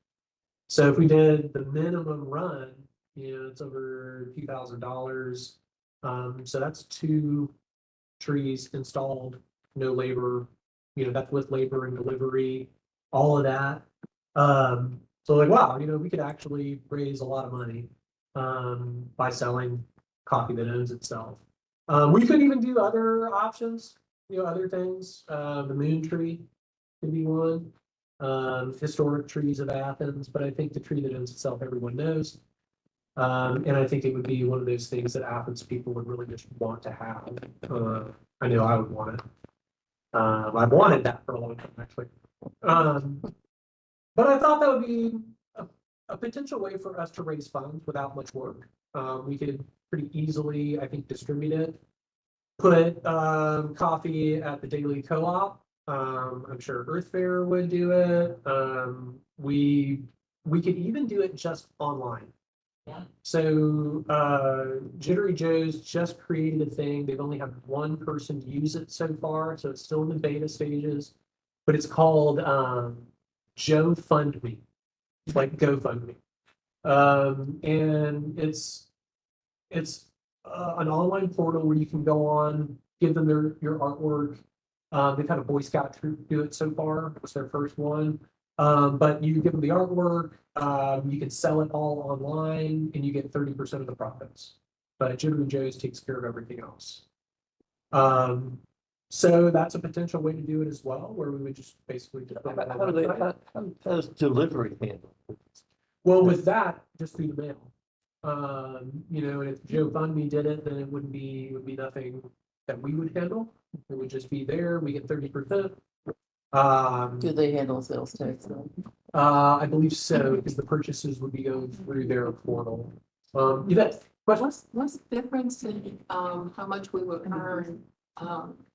So if we did the minimum run, it's over $2,000. So that's 2 trees installed, no labor. That's with labor and delivery, all of that. So like, wow, we could actually raise a lot of money by selling coffee that owns itself. We could even do other options, other things. The moon tree could be one. Historic trees of Athens, but I think the tree that owns itself, everyone knows. And I think it would be one of those things that Athens people would really just want to have. I know I would want it. I've wanted that for a long time, actually. But I thought that would be a potential way for us to raise funds without much work. We could pretty easily, I think, distribute it. Put coffee at the Daily Co-op. I'm sure Earth Fair would do it. We could even do it just online. Yeah. So Jittery Joe's just created a thing. They've only had one person use it so far, so it's still in the beta stages. But it's called Joe Fund Me, like GoFundMe. And it's an online portal where you can go on, give them your artwork. They've had a Boy Scout troop do it so far. It's their first one. But you give them the artwork, you can sell it all online and you get 30% of the profits. But Jittery Joe's takes care of everything else. So that's a potential way to do it as well, where we would just basically. How does delivery handle? Well, with that, just through the mail. And if Joe Fund Me did it, then it would be nothing that we would handle. It would just be there. We get 30%. Do they handle sales tax though? I believe so, because the purchases would be going through their portal. Yvette, question? What's the difference in, how much we would earn,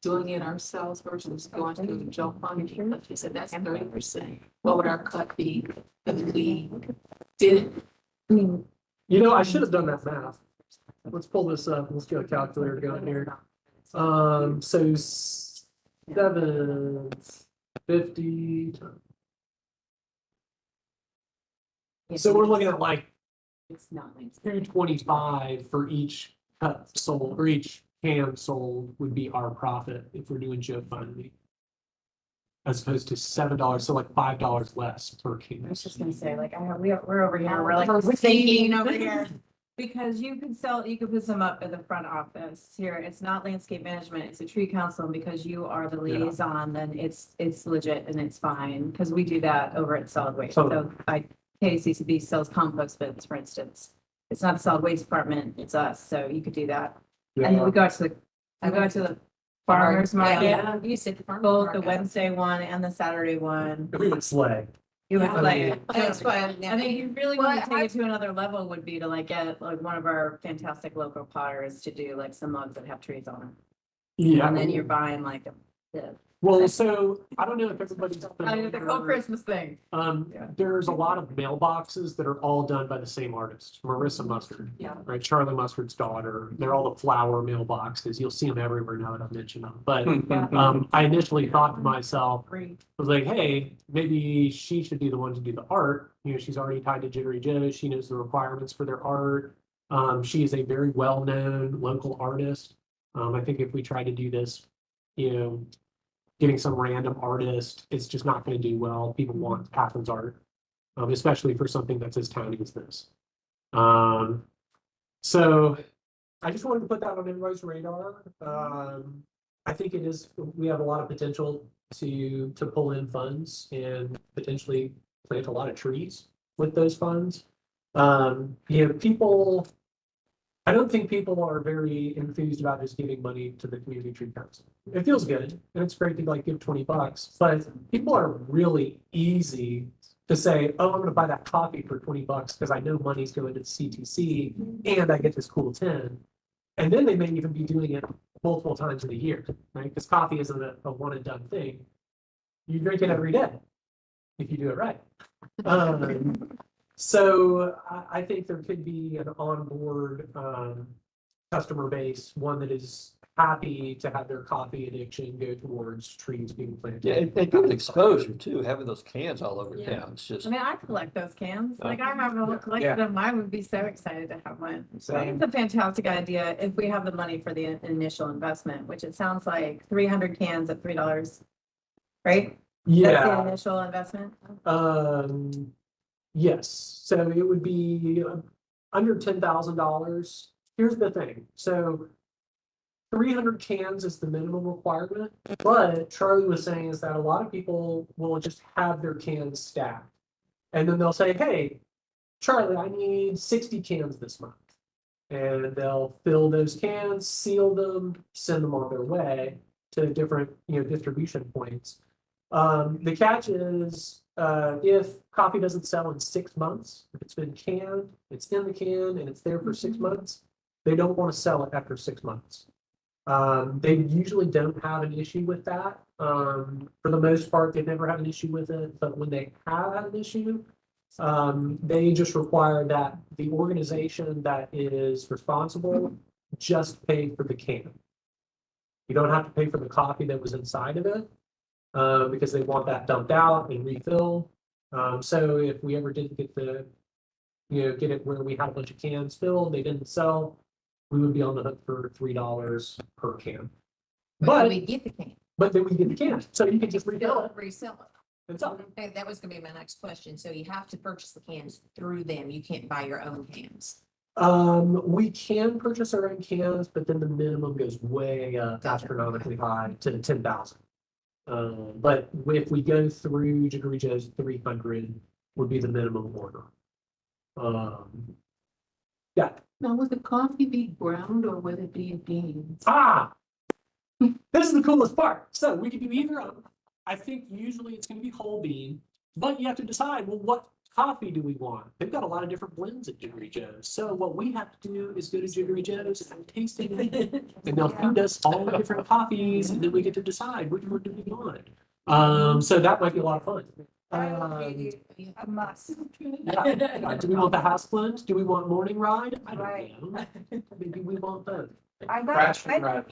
doing it ourselves versus going to the Joe Fund? You said that's 30%. What would our cut be if we did it? I should have done that math. Let's pull this up. Let's get a calculator going here. So 750. So we're looking at like It's not nice. 225 for each cup sold or each can sold would be our profit if we're doing Joe Fund Me. As opposed to $7, so like $5 less per can. I was just gonna say, like, we're over here, we're like, we're thinking over here. Because you could put some up at the front office here. It's not landscape management, it's a tree council. And because you are the liaison, then it's legit and it's fine. Because we do that over at solid waste. So KCCB sells compost bins, for instance. It's not the solid waste department, it's us. So you could do that. And we go to the farmers market. Yeah, you said the farmers Both the market. Wednesday one and the Saturday one. We would slay. You would Yeah. like. That's fine. I think you really want to Well, take it to another level would be to like get like one of our fantastic local potters to do like some mugs that have trees on them. Yeah. And then you're buying like the Well, so I don't know if everybody's. The familiar. whole Christmas thing. There's a lot of mailboxes that are all done by the same artist, Marissa Mustard. Yeah. Right, Charlie Mustard's daughter. They're all the flower mailboxes. You'll see them everywhere now that I've mentioned them. But I initially thought to myself, I was like, hey, maybe she should be the one to do the art. You know, she's already tied to Jittery Joe. She knows the requirements for their art. She is a very well-known local artist. I think if we try to do this, you know, getting some random artist, it's just not going to do well. People want Athens art, especially for something that's as tiny as this. So I just wanted to put that on everybody's radar. I think it is, we have a lot of potential to pull in funds and potentially plant a lot of trees with those funds. You know, people, I don't think people are very enthused about just giving money to the community tree council. It feels good and it's great to like give $20, but people are really easy to say, oh, I'm gonna buy that coffee for $20 because I know money's going to the CTC and I get this cool 10. And then they may even be doing it multiple times in a year, right? Because coffee isn't a one and done thing. You drink it every day if you do it right. So I think there could be an onboard customer base, one that is happy to have their coffee addiction go towards trees being planted. Yeah, and good exposure too, having those cans all over Yeah. town. It's just, I mean, I collect those cans. Like I have a whole collection of them. I would be so excited to have one. I think it's a fantastic idea if we have the money for the initial investment, which it sounds like 300 cans at $3, right? That's the Yeah, initial investment. yes, so it would be under $10,000. Here's the thing, so 300 cans is the minimum requirement, but Charlie was saying is that a lot of people will just have their cans stacked. And then they'll say, hey, Charlie, I need 60 cans this month. And they'll fill those cans, seal them, send them on their way to different, you know, distribution points. The catch is if coffee doesn't sell in 6 months, if it's been canned, it's in the can and it's there for 6 months, they don't want to sell it after 6 months. They usually don't have an issue with that. For the most part, they've never had an issue with it, but when they have had an issue, they just require that the organization that is responsible just pay for the can. You don't have to pay for the coffee that was inside of it, because they want that dumped out and refilled. So if we ever did get get it where we had a bunch of cans filled, they didn't sell, we would be on the hook for $3 per can. But we get the can. then we get the can, so you can just refill it Resell it. and sell it. Okay, that was gonna be my next question. So you have to purchase the cans through them. You can't buy your own cans. We can purchase our own cans, but then the minimum goes way astronomically high to 10,000. But if we go through Jittery Joe's 300 would be the minimum order. Yeah. Now, would the coffee be ground or would it be in beans? This is the coolest part. So we can do either of them. I think usually it's going to be whole bean, but you have to decide, well, what coffee do we want? They've got a lot of different blends at Jittery Joe's. So what we have to do is go to Jittery Joe's and have a tasting, and they'll feed us all the different coffees, and then we get to decide which one do we want. So that might be a lot of fun. A must. Yeah. Do we want the house blend? Do we want morning ride? I Right. don't know. Maybe we want both. I was under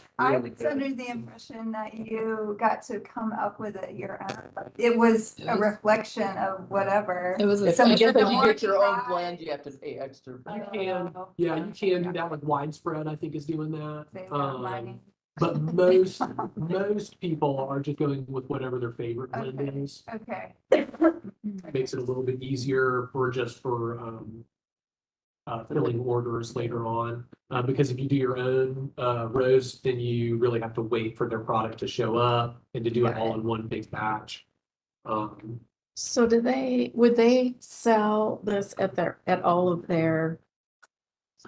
the impression that you got to come up with it your own. It was a reflection of whatever. It was, I Some guess if different you get your own orange blend, you have to pay extra. You can, yeah, you can do that. Like Widespread, I think is doing that. Save that money. But most people are just going with whatever their favorite blend Okay. is. Okay. Makes it a little bit easier for filling orders later on. Because if you do your own roast, then you really have to wait for their product to show up and to do it all in one big batch. So would they sell this at all of their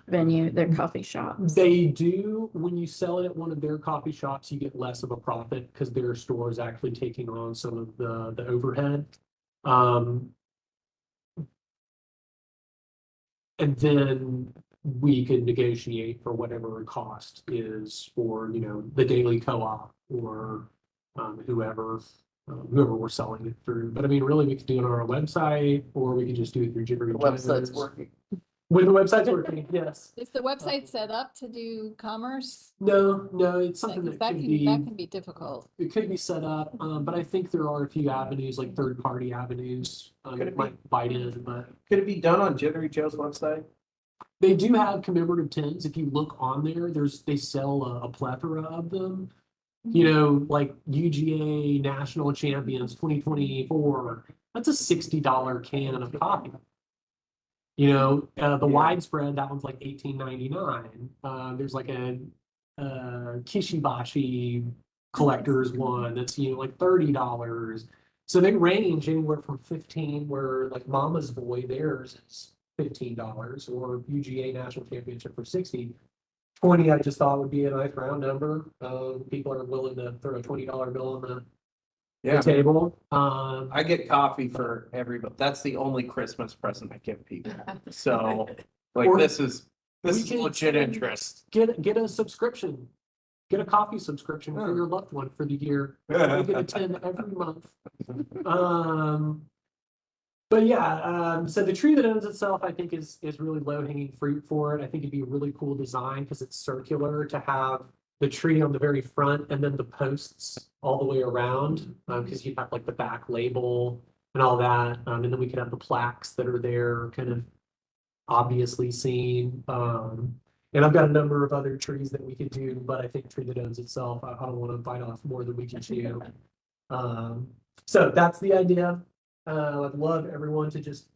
their coffee shops? They do. When you sell it at one of their coffee shops, you get less of a profit because their store is actually taking on some of the overhead. And then we could negotiate for whatever cost is for, the daily co-op or whoever, whoever we're selling it through. But I mean, really, we could do it on our website, or we could just do it through Jittery The website's Joe's. working. When the website's working, yes. Is the website set up to do commerce? No, it's something Because that that could that be, can be difficult. it could be set up, but I think there are a few avenues, like third-party avenues, Could that it might bite in, but Could it be done on Jittery Joe's website? they do have commemorative tins. If you look on there, they sell a plethora of them. You know, like UGA National Champions 2024, that's a $60 can of coffee. You know, the Yeah. widespread, that one's like $18.99. There's like a Kishibashi collector's one that's, you know, like $30. So they range anywhere from 15, where like Mama's Boy, theirs is $15, or UGA National Championship for 60. 20, I just thought would be a nice round number. People are willing to throw a $20 bill on the table. I get coffee for everybody. That's the only Christmas present I give people. So like Or this is we can legit send- interest. Get a subscription. Get a coffee subscription for your loved one for the year. They get a 10 every month. But yeah, so the tree that owns itself, I think is really low hanging fruit for it. I think it'd be a really cool design because it's circular, to have the tree on the very front and then the posts all the way around, because you have like the back label and all that. And then we could have the plaques that are there kind of obviously seen. And I've got a number of other trees that we could do, but I think tree that owns itself, I don't want to bite off more than we can chew. So that's the idea. I'd love everyone to just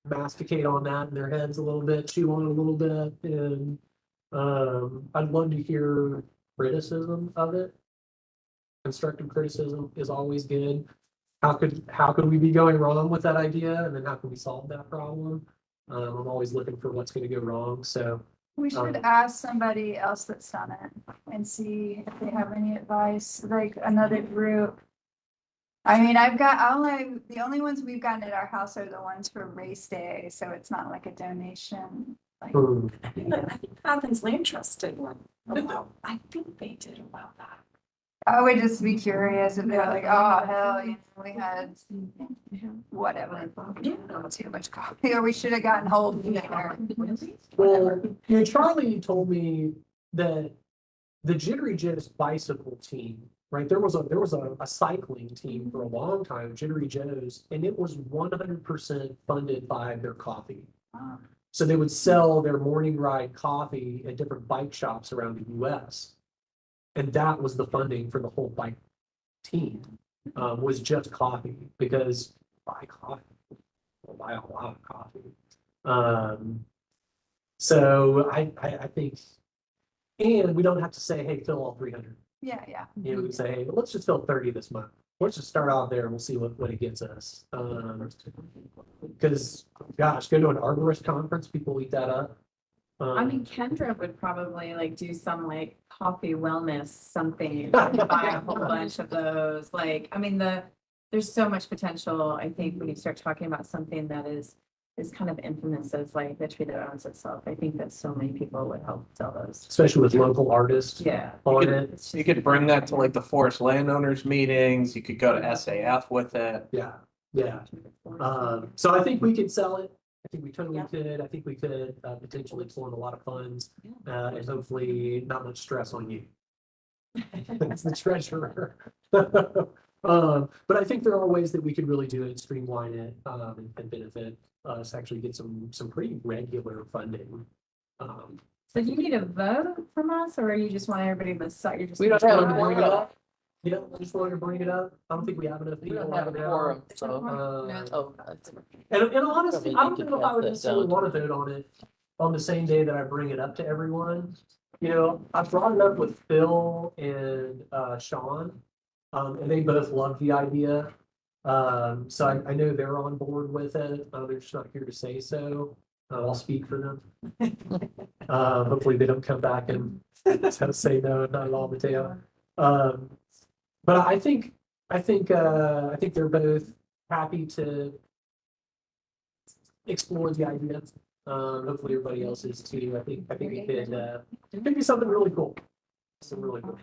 masticate on that in their heads a little bit, chew on it a little bit, and I'd love to hear criticism of it. Constructive criticism is always good. How could we be going wrong with that idea, and then how can we solve that problem? I'm always looking for what's going to go wrong. So We should ask somebody else that's done it and see if they have any advice, like another group. I mean, the only ones we've gotten at our house are the ones for race day, so it's not like a donation. Like, I think Athens Land Trust did one. I think they did a while back. I would just be curious if they're like, oh, hell, you know, we had whatever, too much coffee, or we should have gotten hold of it. well, you know, Charlie told me that the Jittery Joe's bicycle team, right? There was a cycling team for a long time, Jittery Joe's, and it was 100% funded by their coffee. So they would sell their morning ride coffee at different bike shops around the US. And that was the funding for the whole bike team, was just coffee, because buy coffee, we'll buy a lot of coffee. So I think, and we don't have to say, hey, fill all 300. Yeah. You know, we can say, hey, let's just fill 30 this month. Let's just start out there and we'll see what it gets us. Because, gosh, go to an arborist conference, people eat that up. I mean, Kendra would probably like do some like coffee wellness something, buy a whole bunch of those. Like, I mean, there's so much potential. I think when you start talking about something that is kind of infamous as like the tree that owns itself, I think that so many people would help sell those. Especially with local artists Yeah. on it. You could bring that to like the forest landowners meetings. You could go to SAF with it. Yeah. So I think we could sell it. I think we totally could. I think we could potentially pull in a lot of funds, and hopefully not much stress on you. That's the treasurer. But I think there are ways that we could really do it, streamline it, and benefit us, actually get some pretty regular funding. So do you need a vote from us, or you just want everybody to decide? You're just. We don't Just have wanted to a bring it quorum. up. Yeah, I just wanted to bring it up. I don't think we have enough We people. don't have a right now. quorum, so. Uh, Oh, And honestly, I don't Probably need to know if I would pass that necessarily down. want to vote on it on the same day that I bring it up to everyone. You know, I brought it up with Phil and Sean, and they both love the idea. So I know they're on board with it. They're just not here to say so. I'll speak for them. Hopefully they don't come back and say no, not at all, Mateo. But I think they're both happy to explore the idea. Hopefully everybody else is too. I think it could be something really cool. Some really cool.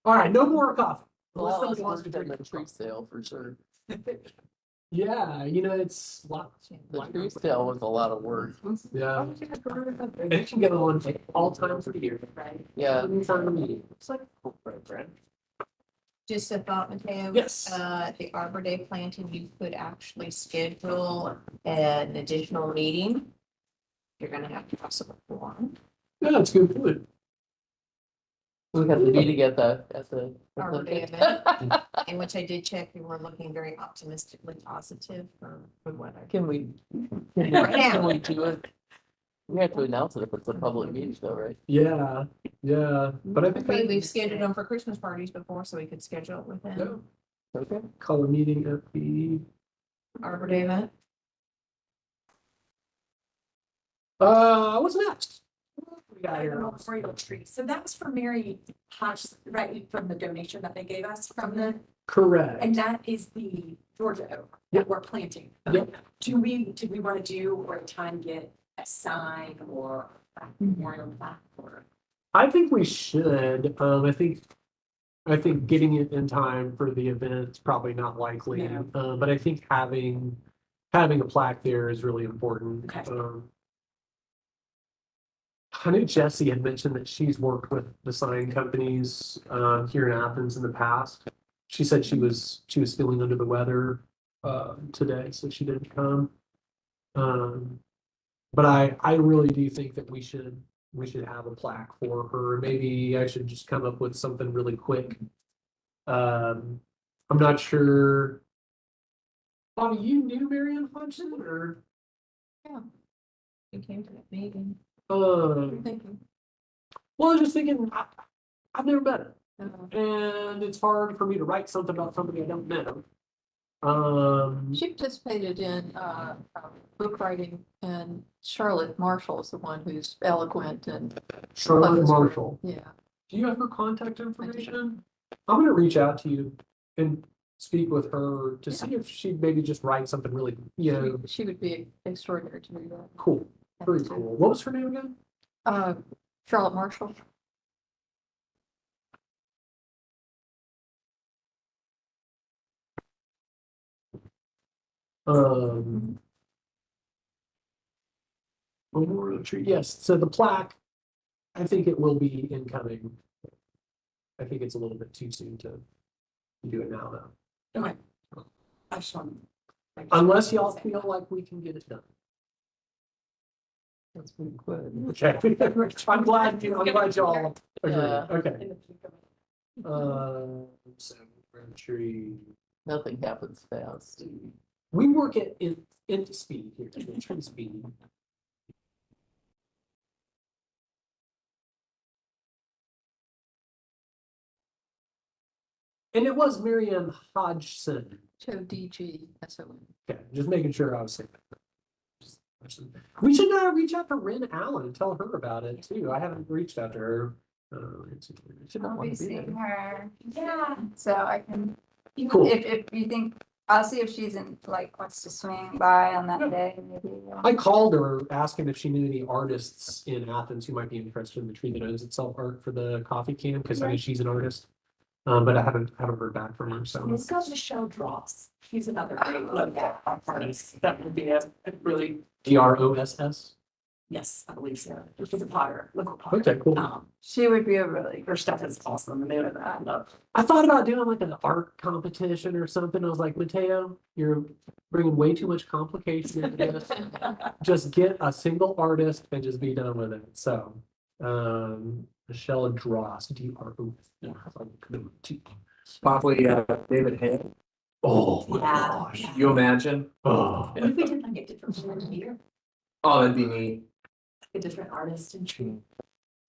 All right, no more coffee. A Unless lot somebody less wants work to than drink the the tree coffee. sale for sure. Yeah, you know, it's The tree sale was a lot of work. yeah. And it can go on all times of the year. Yeah. Any time of the year. It's like, right. Just a thought, Mateo. Yes. The Arbor Day planting, you could actually schedule an additional meeting. You're gonna have to possibly one. Yeah, that's a good point. We have to meet at the. Arbor Day event, in which I did check, we were looking very optimistically positive for weather. Can we do it? We have to announce it if it's a public meeting though, right? Yeah, yeah, but I think We've scheduled them for Christmas parties before, so we could schedule it with yeah, them. Okay. call a meeting at the, Arbor Day event. what's next? We got here. Memorial tree. So that was for Mary Hodge, right, from the donation that they gave us from the, Correct. and that is the Georgia oak Yep. that we're planting. Yep. Do we want to do or a time get a sign or a memorial plaque or? I think we should, I think getting it in time for the event is probably not likely, No. but I think having a plaque there is really important. Okay. I knew Jessie had mentioned that she's worked with the sign companies here in Athens in the past. She said she was feeling under the weather today, so she didn't come. But I really do think that we should have a plaque for her. Maybe I should just come up with something really quick. I'm not sure. Bobby, you knew Marianne Hodgson or? You came to that meeting. Well, I was just thinking, I've never met her. And it's hard for me to write something about somebody I don't know. She participated in book writing, and Charlotte Marshall is the one who's eloquent and. Charlotte Marshall. Yeah. Do you have her contact information? I'm gonna reach out to you and speak with her to see if she'd maybe just write something really, She would be extraordinary to do that. cool. Very cool. What was her name again? Charlotte Marshall. Memorial tree, yes, so the plaque, I think it will be incoming. I think it's a little bit too soon to do it now, though. Okay. I just want. Unless y'all feel like we can get it done. That's pretty good. Okay. I'm glad y'all agree. Yeah. Okay. So tree. Nothing happens fast. We work at into speed here, tree speed. And it was Miriam Hodgson. DG, that's what. Okay, just making sure I was saying that. We should reach out to Ren Allen and tell her about it too. I haven't reached out to her. Should not I'll want be to be seeing there. her. Yeah. So I can, Cool. if you think, I'll see if she's in, like, wants to swing by on that day, maybe. I called her asking if she knew any artists in Athens who might be interested in the Tree That Owns Itself art for the coffee can, because I know she's an artist. But I haven't heard back from her, so. It's got Michelle Dross. He's another great local artist. That would be a really, DROSS? yes, I believe so. She's a potter, local potter. Okay, cool. She would be a really, Her stuff is awesome. And they would, I love. I thought about doing like an art competition or something. I was like, Mateo, you're bringing way too much complication into this. Just get a single artist and just be done with it. So, Michelle Dross, Probably David Hale. Oh my Yeah. gosh. You imagine? Oh, What if we did like a different one here, Oh, that'd be neat. a different artist and tree?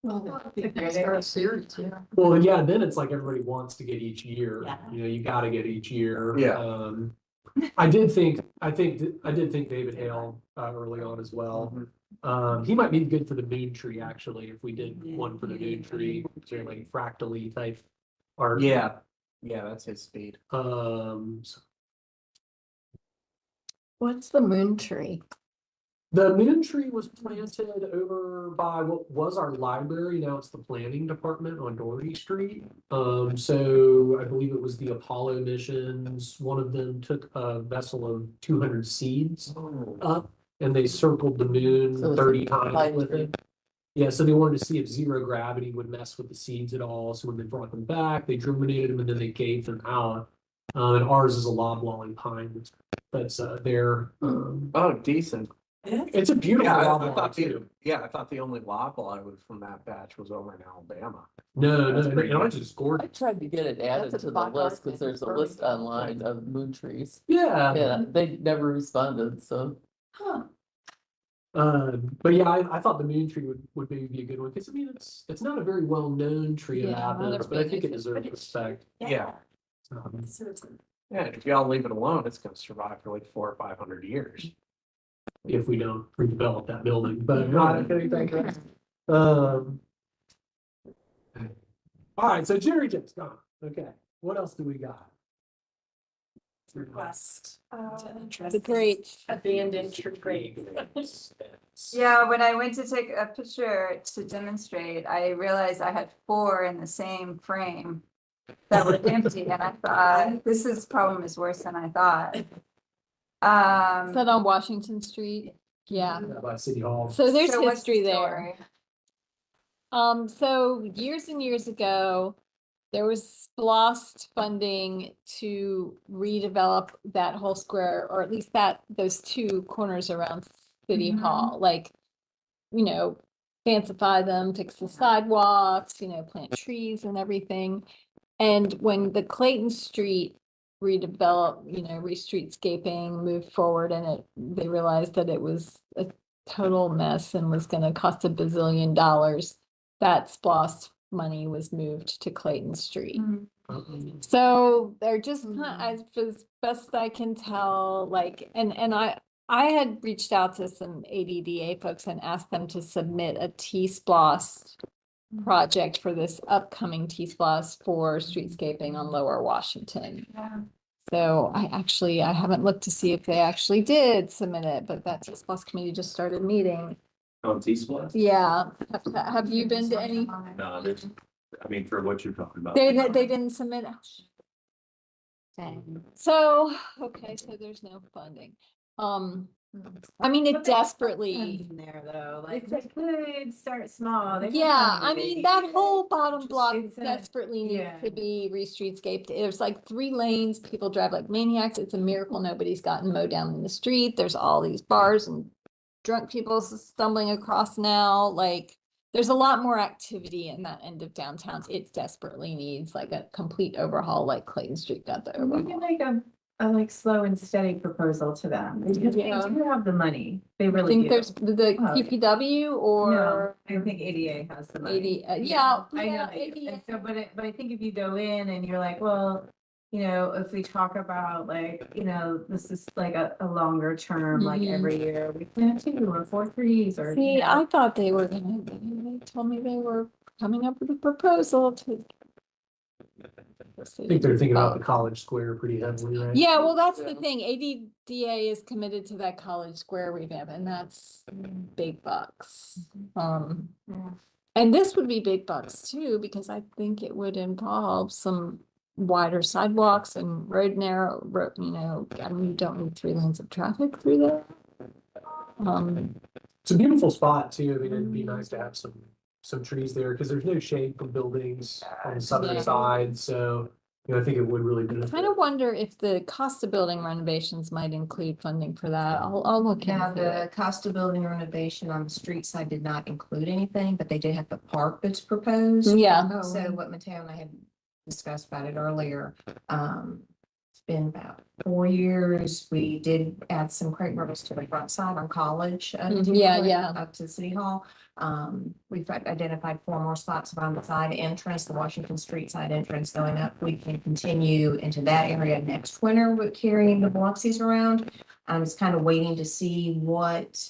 Well, start a series, yeah. well, yeah, then it's like everybody wants to get each year. Yeah. You know, you gotta get each year. Yeah. I did think David Hale early on as well. He might be good for the moon tree, actually, if we did one for the moon tree, so like fractally type art. Yeah, that's his speed. What's the moon tree? The moon tree was planted over by what was our library, now it's the planning department on Doherty Street. So I believe it was the Apollo missions, one of them took a vessel of 200 seeds up and they circled the moon So it's 30 a times pine with tree. it. Yeah, so they wanted to see if zero gravity would mess with the seeds at all, so when they brought them back, they germinated them and then they gave them out. And ours is a loblolly pine that's there. Oh, decent. It's a beautiful Yeah, I loblolly thought too. I thought the only loblolly was from that batch was over in Alabama. No, That's no, pretty ours good. is I gorgeous. tried to get it added That's to a the black list, art cause there's a and list burning. online of moon trees. Yeah. Yeah, they never responded, so. But yeah, I thought the moon tree would maybe be a good one, because I mean, it's not a very well-known tree in Yeah, Athens, never but I been, think it is it? deserves respect. Yeah, So it's yeah, if y'all leave it alone, it's gonna survive for like 400 or 500 years. If we don't redevelop that building, but not anything. Um. All right, so Jerry Jim's gone. Okay, what else do we got? request. The great. Abandoned tree. Yeah, when I went to take a picture to demonstrate, I realized I had 4 in the same frame that were empty, and I thought, this problem is worse than I thought. Is that on Washington Street? Yeah. By City Hall. So there's So what's the history there. story? So years and years ago, there was SPLOST funding to redevelop that whole square, or at least those 2 corners around City Hall, like, fancify them, fix the sidewalks, plant trees and everything. And when the Clayton Street redeveloped, re-streetscaping moved forward and they realized that it was a total mess and was gonna cost $1 bazillion, that SPLOST money was moved to Clayton Street. So they're just as best I can tell, like, and I had reached out to some ADDA folks and asked them to submit a T-SPLOST project for this upcoming T-SPLOST for streetscaping on Lower Washington. Yeah. So I haven't looked to see if they actually did submit it, but that T-SPLOST committee just started meeting. On T-Splosh? Yeah, have you been to any? No, there's, I mean, for what you're talking about. They didn't submit. Dang. So, okay, so there's no funding. I mean, it desperately. In there though, like they could start small. They don't Yeah, have to I be mean, big. that whole bottom block It's a- desperately needs yeah. to be re-streetscaped. There's like 3 lanes, people drive like maniacs. It's a miracle nobody's gotten mowed down in the street. There's all these bars and drunk people stumbling across now. Like, there's a lot more activity in that end of downtown. It desperately needs like a complete overhaul, like Clayton Street got the We overhaul. can make a slow and steady proposal to them, because they Yeah. do have the money. They I really think do. there's the Well, PPW No, or I think ADA has the money. 80, yeah, I know yeah, they do. 80. And so, but I think if you go in and you're like, well, if we talk about like, this is like a longer term, like Mhm. every year, we plant 2 or 4 trees or. See, I thought they were gonna, they told me they were coming up with a proposal to. I think they're thinking about the College Square pretty heavily, right? Yeah, well, that's the thing. ADDA is committed to that College Square revamp, and that's big bucks. And this would be big bucks too, because I think it would involve some wider sidewalks and road narrow, I mean, you don't need 3 lanes of traffic through there. It's a beautiful spot too. I mean, it'd be nice to have some trees there, because there's no shade from buildings on the southern Yeah. side, so, I think it would really benefit. Kind of wonder if the cost of building renovations might include funding for that. I'll look Now, into the it. cost of building renovation on the street side did not include anything, but they did have the park that's proposed. Yeah. So what Mateo and I had discussed about it earlier, it's been about 4 years. We did add some crepe myrtles to the front side on College. Yeah. Up to City Hall. We've identified 4 more spots around the side entrance, the Washington Street side entrance going up. We can continue into that area next winter with carrying the Biloxi's around. I'm just kind of waiting to see what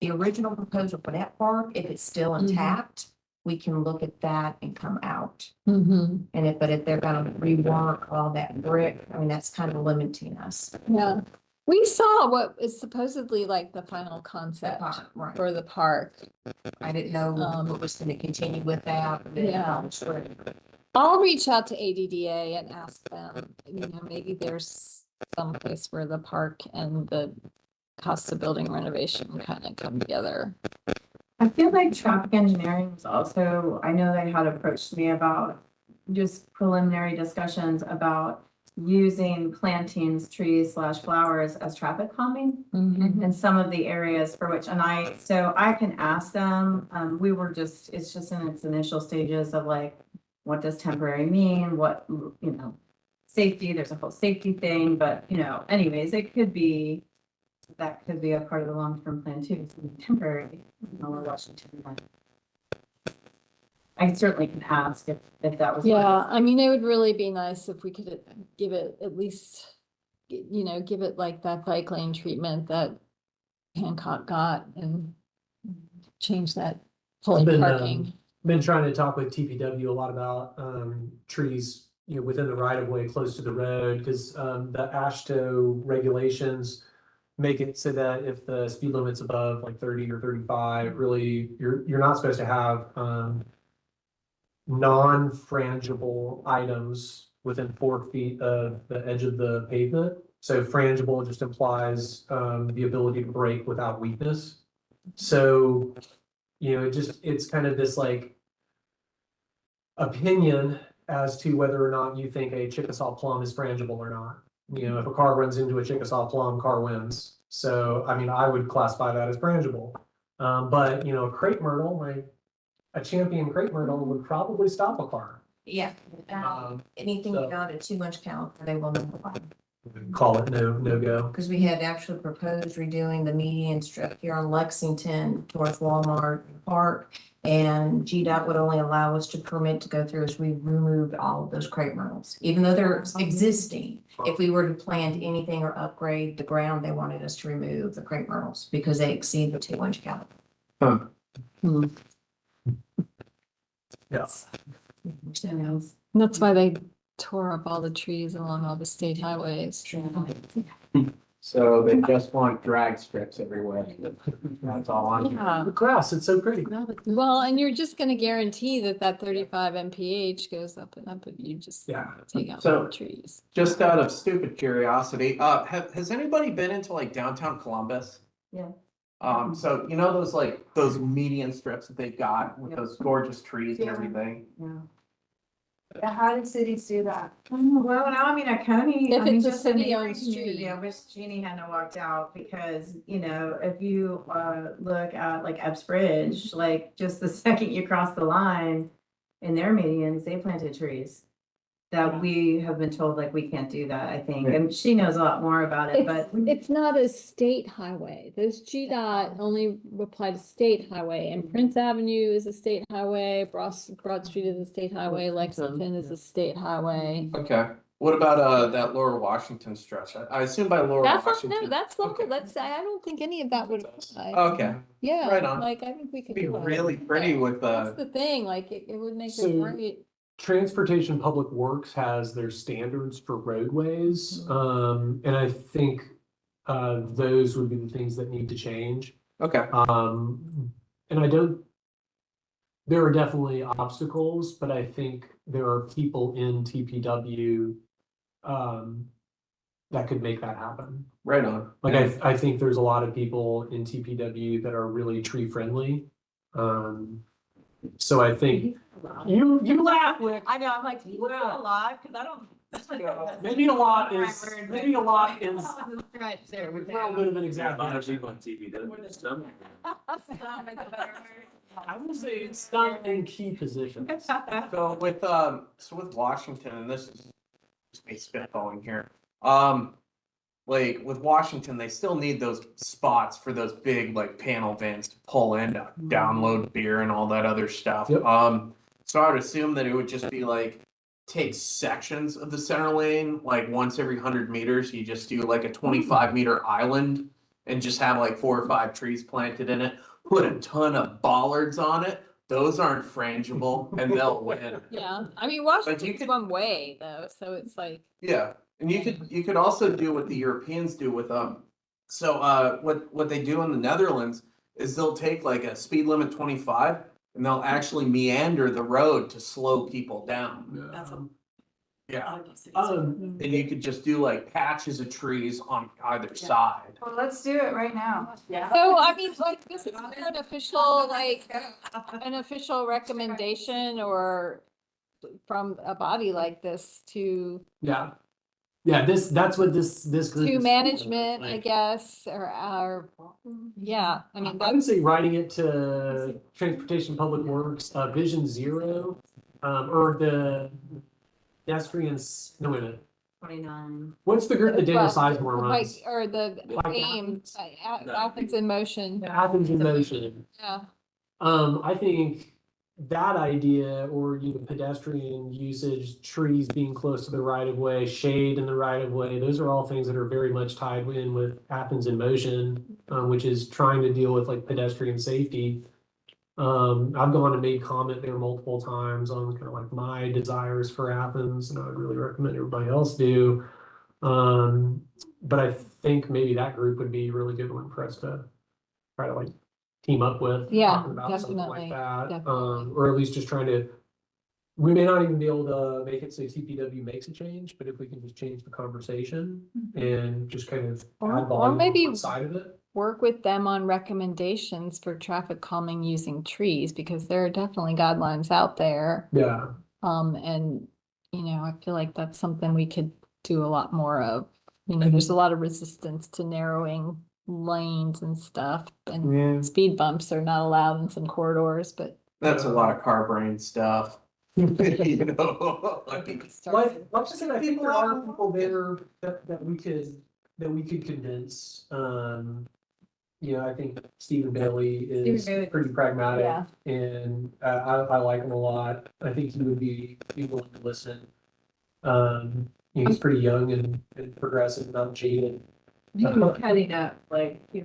the original proposal for that park, if it's still intact, we can look at that and come out. Mm-hmm. But if they're gonna rework all that brick, I mean, that's kind of limiting us. Yeah. We saw what is supposedly like the final concept park, right. for the park. I didn't know what was gonna continue with that. Yeah. I'll reach out to ADDA and ask them, maybe there's some place where the park and the cost of building renovation kind of come together. I feel like traffic engineering was also, I know they had approached me about just preliminary discussions about using plantings, trees / flowers as traffic calming in some of the areas for which, so I can ask them, it's just in its initial stages of like, what does temporary mean? What, safety, there's a whole safety thing, but anyways, that could be a part of the long-term plan too, temporary, or Washington. I certainly can ask if that was. Yeah, I mean, it would really be nice if we could give it at least, give it like that bike lane treatment that Hancock got and change that whole parking. Been trying to talk with TPW a lot about trees, within the right of way close to the road, because the ASHTO regulations make it so that if the speed limit's above like 30 or 35, really you're not supposed to have non-frangible items within 4 feet of the edge of the pavement. So frangible just implies the ability to break without weakness. So, it's kind of this like opinion as to whether or not you think a Chickasaw plum is frangible or not. If a car runs into a Chickasaw plum, car wins. So, I mean, I would classify that as frangible. But, a crepe myrtle, like a champion crepe myrtle would probably stop a car. Yeah, anything so- beyond a 2-inch count, they will not apply. Call it no go. Because we had actually proposed redoing the median strip here on Lexington towards Walmart Park. And GDOT would only allow us to permit to go through as we removed all of those crepe myrtles. Even though they're existing, if we were to plant anything or upgrade the ground, they wanted us to remove the crepe myrtles because they exceed the 2-inch count. Yeah. That's why they tore up all the trees along all the state highways. So they just want drag strips everywhere. That's all on. Yeah. The grass, it's so pretty. Well, and you're just gonna guarantee that 35 mph goes up and up if you just take out So- the trees. Just out of stupid curiosity, has anybody been into like downtown Columbus? Yeah. So those median strips that they've got with those gorgeous trees and everything. How do cities do that? Well, now I mean, a Coney. If I mean, it's a just in the city-owned area community, street. I wish Jeannie hadn't walked out because, if you look at like Epps Bridge, like just the second you cross the line in their medians, they planted trees. That we have been told like we can't do that, I think, and she knows a lot more about it, but. It's not a state highway. Those GDOT only apply to state highway, and Prince Avenue is a state highway, Broad Street is a state highway, Lexington is a state highway. Okay. What about that Lower Washington stretch? I assume by Lower Washington. No, that's local. Okay. I don't think any of that would apply. Okay. Yeah, right on. like I think we could Be do it. really pretty with That's the thing, like it would make So- it great. Transportation Public Works has their standards for roadways. And I think those would be the things that need to change. Okay. And there are definitely obstacles, but I think there are people in TPW that could make that happen. Right on. Like I think there's a lot of people in TPW that are really tree friendly. So I think you laugh, Wick. I know, I'm like, you laugh a lot, because I don't. Maybe a lot is Right there. a little bit of an exaggeration. on TV, doesn't it? I would say it's not in key positions. So with Washington, and this is just me spitballing here. Like with Washington, they still need those spots for those big like panel vans to pull in to download beer and all that other stuff. Yep. So I would assume that it would just be like take sections of the center lane, like once every 100 meters, you just do like a 25-meter island and just have like 4 or 5 trees planted in it. Put a ton of bollards on it. Those aren't frangible and they'll win. Yeah, I mean, you Washington's could- one way though, so it's like. Yeah. And you could also do what the Europeans do with what they do in the Netherlands is they'll take like a speed limit 25 and they'll actually meander the road to slow people down. That's a. Yeah. Um, And you could just do like patches of trees on either side. Well, let's do it right now. Yeah. So, I mean, like, this is an official, like, an official recommendation or from a body like this to yeah. Yeah, that's what this group. to is for, management, I like- guess, or, yeah, I mean, I would that's, say writing it to Transportation Public Works, Vision Zero, or the pedestrians, no, wait a minute. 29. What's the group that Daniel well, Sizemore like, runs? or the Like aim, Athens? Athens in motion, Athens in Motion. yeah. I think that idea or pedestrian usage, trees being close to the right of way, shade in the right of way, those are all things that are very much tied in with Athens in Motion, which is trying to deal with like pedestrian safety. I've gone and made comment there multiple times on kind of like my desires for Athens, and I would really recommend everybody else do. But I think maybe that group would be a really good one for us to try to like team up with. Yeah, talking about something like definitely, that. definitely. Or at least just trying to, we may not even be able to make it so TPW makes a change, but if we can just change the conversation and just kind of Or- add or volume on maybe- one side of it. Work with them on recommendations for traffic calming using trees, because there are definitely guidelines out there. Yeah. And, I feel like that's something we could do a lot more of. There's a lot of resistance to narrowing lanes and stuff, and Yeah. speed bumps are not allowed in some corridors, but. That's a lot of car brain stuff. You know, like, Like I said, I think there are people there that we could convince. I think Stephen Bailey is Stephen Bailey. pretty pragmatic, Yeah. and I like him a lot. I think he would be willing to listen. He's pretty young and progressive, not jaded. He was cutting up, like, he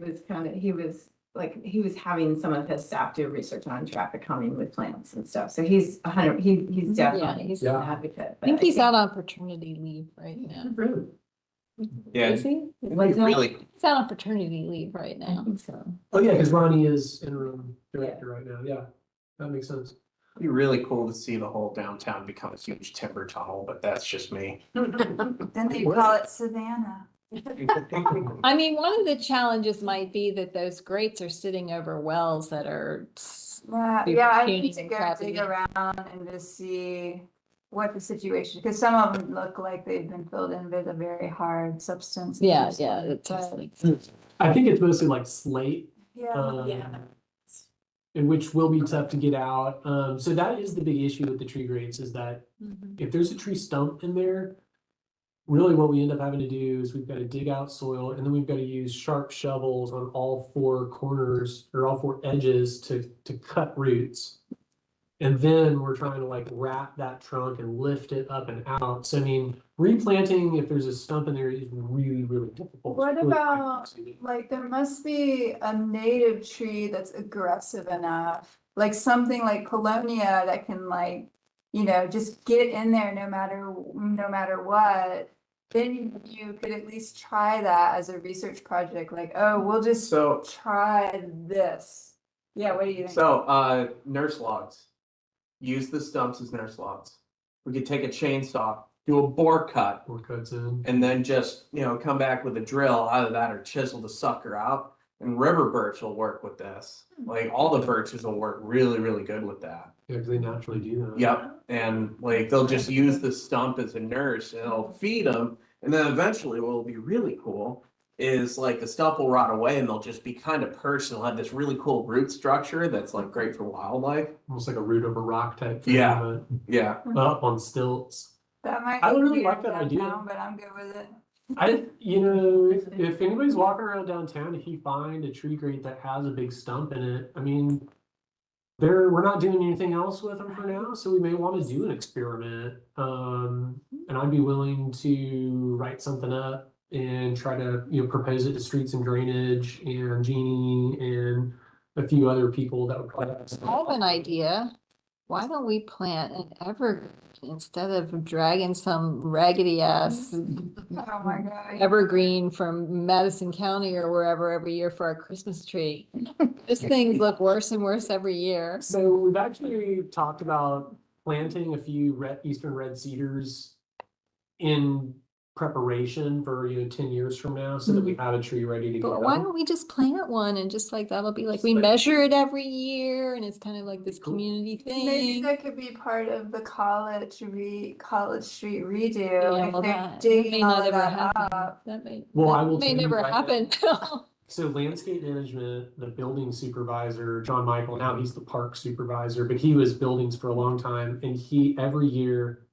was having some of his staff do research on traffic calming with plants and stuff. So he's he's definitely he's- an advocate. I think he's out on paternity leave right now. Really? Yeah. Is he? What's that? really, He's out on paternity leave right now, so. Oh yeah, because Ronnie is interim director right now. Yeah, that makes sense. it'd be really cool to see the whole downtown become a huge timber tunnel, but that's just me. Then they call it Savannah. I mean, one of the challenges might be that those grates are sitting over wells that are. Super Yeah, I puny need to and go crappy. dig around and just see what the situation, because some of them look like they've been filled in with a very hard substance. Yeah, abuse, yeah, it's but- just like. I think it's mostly like slate. Yeah, um, And which will be tough to get out. So that is the big issue with the tree grates is that if there's a tree stump in there, really what we end up having to do is we've got to dig out soil and then we've got to use sharp shovels on all four corners or all four edges to cut roots. And then we're trying to like wrap that trunk and lift it up and out. So I mean, replanting, if there's a stump in there, is really, really difficult. What It's really about, time-consuming. like, there must be a native tree that's aggressive enough, like something like Colonia that can like, just get in there no matter what. Then you could at least try that as a research project, like, oh, we'll just So, try this. Yeah, what do you think? so, nurse logs. Use the stumps as nurse logs. We could take a chainsaw, do a bore cut, Or cuts in. and then just, come back with a drill out of that or chisel the sucker out. And river birch will work with this. Like all the birches will work really, really good with that. Yeah, because they naturally do that. Yep. And like they'll just use the stump as a nurse and it'll feed them. And then eventually what will be really cool is like the stump will rot away and they'll just be kind of perched and they'll have this really cool root structure that's like great for wildlife. Almost like a root of a rock type thing. Yeah. Yeah. But up on stilts. That might. I be really weird like that idea. downtown, But I'm good with it. If anybody's walking around downtown, if you find a tree grate that has a big stump in it, I mean, we're not doing anything else with them for now, so we may want to do an experiment. And I'd be willing to write something up and try to, propose it to Streets and Drainage and Jeannie and a few other people that would probably. I have an idea. why don't we plant an evergreen instead of dragging some raggedy ass Oh my God. evergreen from Madison County or wherever every year for our Christmas tree? This things look worse and worse every year. So we've actually talked about planting a few eastern red cedars in preparation for, 10 years from now, so that we have a tree ready to But why go. don't we just plant one and just like, that'll be like, we measure it every year and it's kind of like this Cool. community Maybe thing. that could be part of the college Street redo. Yeah, If well, they're that may digging all not of ever that happen. up. Well, I that will may tell you never right happen. So landscape management, the building supervisor, John Michael, now he's the park supervisor, but he was buildings for a long time, and every year,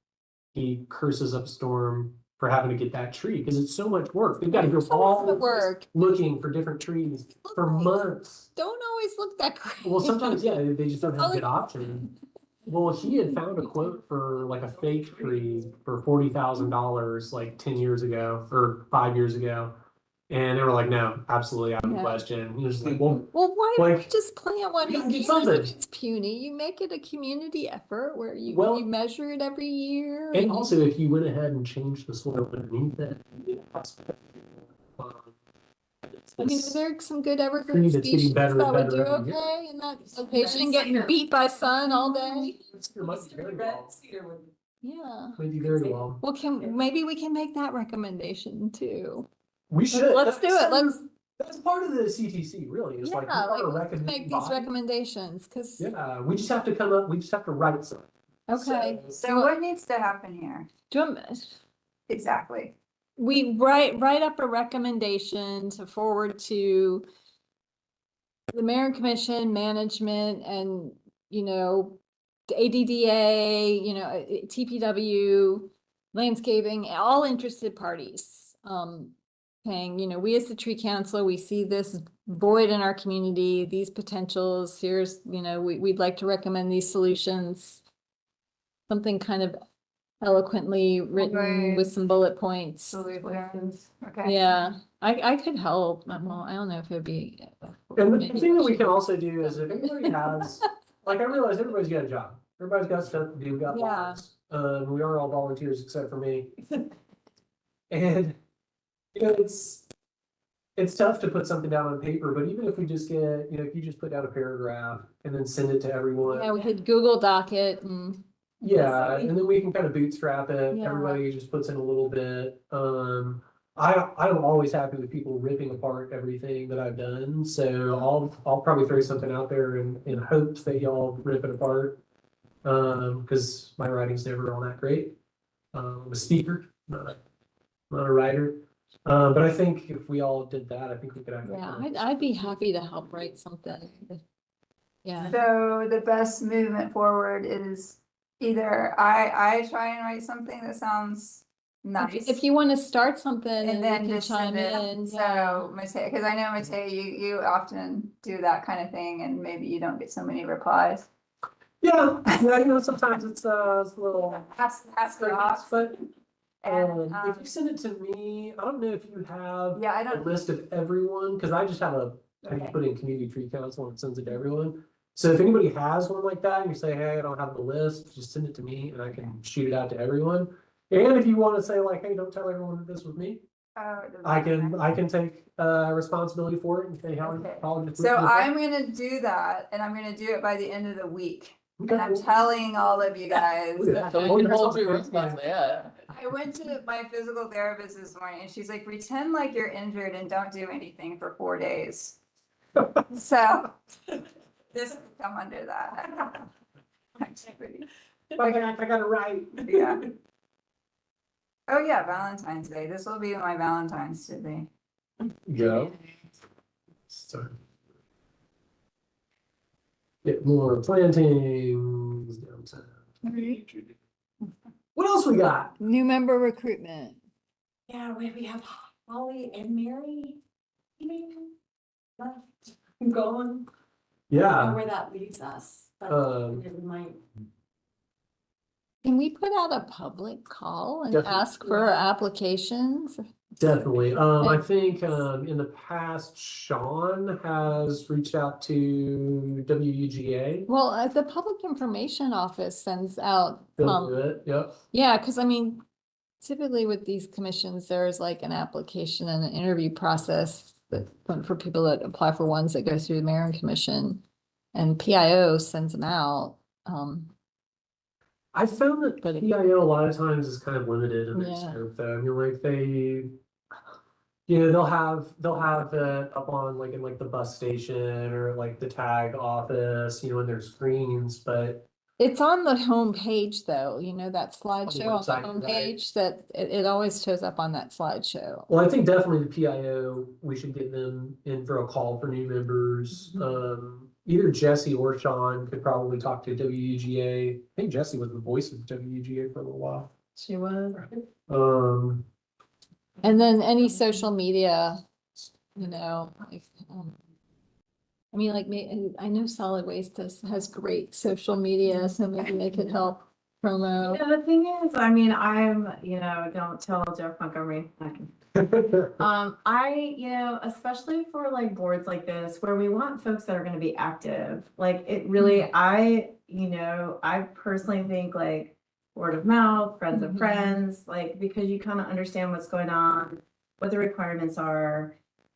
he curses up a storm for having to get that tree, because it's so much work. They've got to go It's a lot all of work. looking for different trees for months. Don't always look that great. Well, sometimes, yeah, they just don't have Only- good options. Well, he had found a quote for like a fake tree for $40,000 like 10 years ago or 5 years ago. And they were like, no, absolutely out of the Yeah. question. He was like, well, Well, why don't you like, just plant one? you gotta Even do if something. it's puny, you make it a community effort where you measure it every year. And also, if you went ahead and changed the soil underneath it, I mean, are there some good tree evergreen that's getting species better and that would better do every year. okay in that location, getting beat by sun all day? Cedar might do very well. Yeah. Might do very well. Well, maybe we can make that recommendation too. We should. Let's do it. That's part of the CTC, really. It's like, we Yeah, are a let's recommending make these body. recommendations, because, Yeah, we just have to write something. okay. So what needs to happen here? Exactly. We write up a recommendation to forward to the mayor and commission, management, and, the ADDA, TPW, landscaping, all interested parties. Saying, we as the tree council, we see this void in our community, these potentials, here's, we'd like to recommend these solutions. Something kind of eloquently written with some bullet points. Solutions. Okay. Yeah, I could help. Well, I don't know if it'd be. And the thing that we can also do is if anybody has, like, I realize everybody's got a job. Everybody's got stuff to do, we got Yeah. lives. We are all volunteers except for me. And, it's tough to put something down on paper, but even if we just get, if you just put down a paragraph and then send it to everyone. Yeah, we could Google Doc it and. Yeah, and then we can kind of bootstrap it. Yeah. Everybody just puts in a little bit. I'm always happy with people ripping apart everything that I've done. So I'll probably throw something out there in hopes that y'all rip it apart. Because my writing's never all that great. I'm a speaker, not a writer. But I think if we all did that, I think we could actually. Yeah, I'd be happy to help write something. Yeah. So the best movement forward is either I try and write something that sounds nice. If you want to start something And then you can just send chime it. in. So Mateo, because I know Mateo, you often do that kind of thing and maybe you don't get so many replies. Yeah, sometimes it's a little. Ask the ops. But And, if you send it to me, I don't know if you have Yeah, I a don't, list of everyone, because I just have I Okay. put in community tree council and it sends it to everyone. So if anybody has one like that and you say, hey, I don't have the list, just send it to me and I can shoot it out to everyone. And if you want to say like, hey, don't tell everyone that this was me, I can take responsibility for it and say how. Okay. So I'm gonna do that and I'm gonna do it by the end of the week. And I'm telling all of you guys. So we can hold you responsible, yeah. I went to my physical therapist this morning and she's like, pretend like you're injured and don't do anything for 4 days. So this will come under that. Activity. I got it right. Yeah. Oh yeah, Valentine's Day. This will be my Valentine's Day. Yeah. So. Get more plantings downtown. What else we got? New member recruitment. Yeah, we have Holly and Mary. Left, gone. I don't know Yeah. where that leaves us, but it might. Can we put out a public call and Definitely. ask for applications? Definitely. I think, in the past, Sean has reached out to WUGA. Well, the Public Information Office sends out, They'll do it, yep. yeah, because I mean, typically with these commissions, there's like an application and an interview process that for people that apply for ones that go through the mayor and commission, and PIO sends them out. I found that But it- PIO a lot of times is kind of limited in their Yeah. scope though. I mean, like they'll have it up on like in like the bus station or like the tag office, in their screens, but It's on the home page though, that slideshow on website, the home right? page that it always shows up on that slideshow. well, I think definitely the PIO, we should get them in for a call for new members. Either Jesse or Sean could probably talk to WUGA. I think Jesse was the voice of WUGA for a little while. She was. And then any social media, like, I mean, like, I know Solid Waste has great social media, so maybe they could help promo. The thing is, I mean, don't tell Jeff Montgomery. Especially for like boards like this, where we want folks that are gonna be active, like it really, I personally think like word of mouth, friends of friends, like, because you kind of understand what's going on, what the requirements are.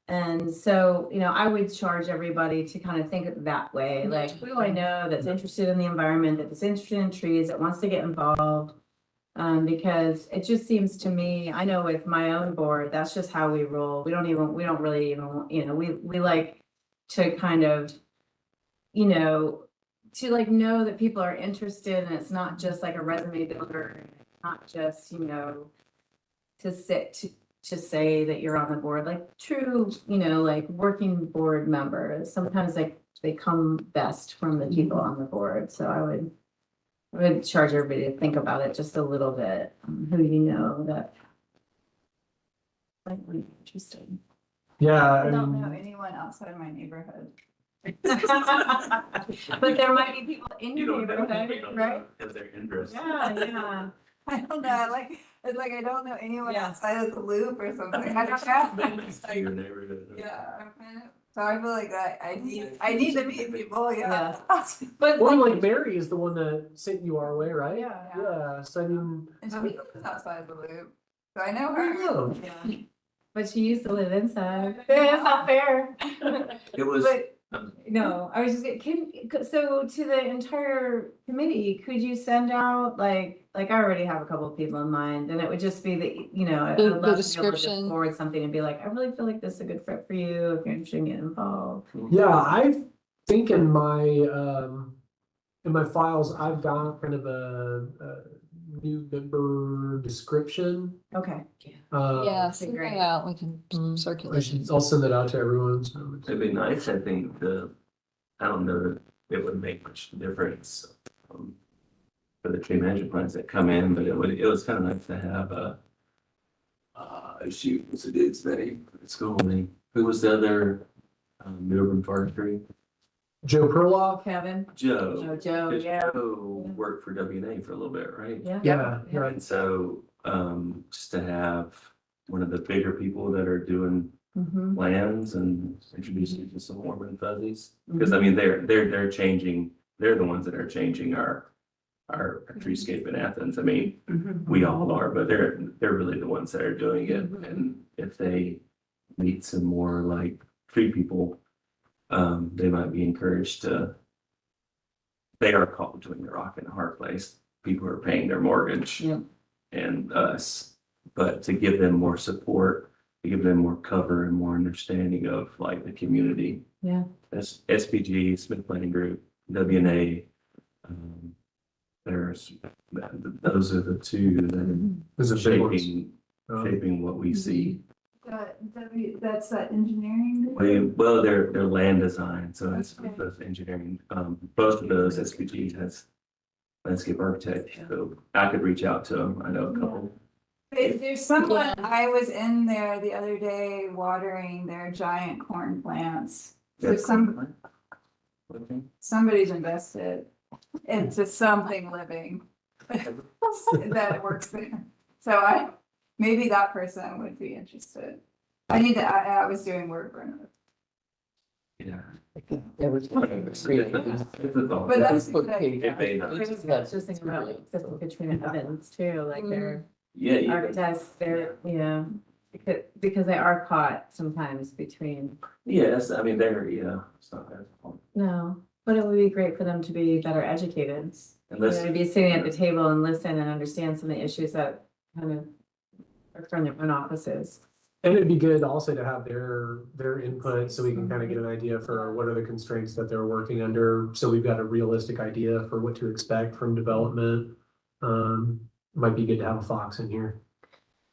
And so, I would charge everybody to kind of think that way, like, who do I know that's interested in the environment, that's interested in trees, that wants to get involved? Because it just seems to me, I know with my own board, that's just how we roll. We don't really even, we like to kind of, to like know that people are interested and it's not just like a resume builder, not just, to say that you're on the board, like true, like working board members. Sometimes they come best from the people on the board. So I would charge everybody to think about it just a little bit, who that might be interested. Yeah, I don't know anyone outside of my neighborhood. But there might be people in your neighborhood, right? Because they're interested. Yeah. I don't know, it's like I don't know anyone Yeah. outside of the loop or something. I don't know. Your neighborhood. Yeah, so I feel like I need to meet people, yeah. But Or like, like Mary is the one that sent you our way, right? Yeah. Yeah, so I mean. And she lives outside of the loop, so I know I her. don't know. yeah. But she used to live inside. That's not fair. It was, But, no, I was just, so to the entire committee, could you send out like I already have a couple of people in mind, and it would just be I'd love to be able to just description. forward something and be like, I really feel like this is a good fit for you, if you're interested in getting involved. Yeah, I think in my files, I've got kind of a new member description. Okay. Yeah, send great. that out, we can circulate. I'll send it out to everyone, so. it'd be nice, I think, I don't know that it would make much difference. For the tree management plans that come in, but it was kind of nice to have shoot, what's the dude's name? School name. Who was the other, New Urban Forestry? Joe Perloff? Kevin? Joe. Oh, Joe, 'Cause yeah. Joe worked for WNA for a little bit, right? Yeah. Yeah, right. And so, just to have one of the bigger people that are doing Mhm. plans and introduce you to some warm and fuzzies. Because I mean, they're changing, they're the ones that are changing our treescape in Athens. I mean, we all are, but they're really the ones that are doing it. And if they meet some more like tree people, they might be encouraged to. They are caught between the rock and a hard place. People are paying their mortgage Yeah. and us, but to give them more support, to give them more cover and more understanding of like the community. Yeah. That's SPG, Smith Planning Group, WNA. Those are the two that Those are are big ones. shaping what we see. That's that engineering. Well, they're land design, so it's Okay. both engineering. Both of those SPG has landscape architect, so I could reach out to them. I know a couple. There's someone, I was in there the other day watering their giant corn plants. So somebody's invested into something living that works there. So maybe that person would be interested. I was doing work for another. Yeah. There was. But that's Facebook good page. If they I know. was just thinking about like Katrina Evans too, like they're Yeah, you- architects, they're, because they are caught sometimes between, yes, I mean, they're, it's not bad. no, but it would be great for them to be better educated. Unless, To be sitting at the table and listen and understand some of the issues that kind of are from their own offices. And it'd be good also to have their input so we can kind of get an idea for what are the constraints that they're working under. So we've got a realistic idea for what to expect from development. Might be good to have a Fox in here.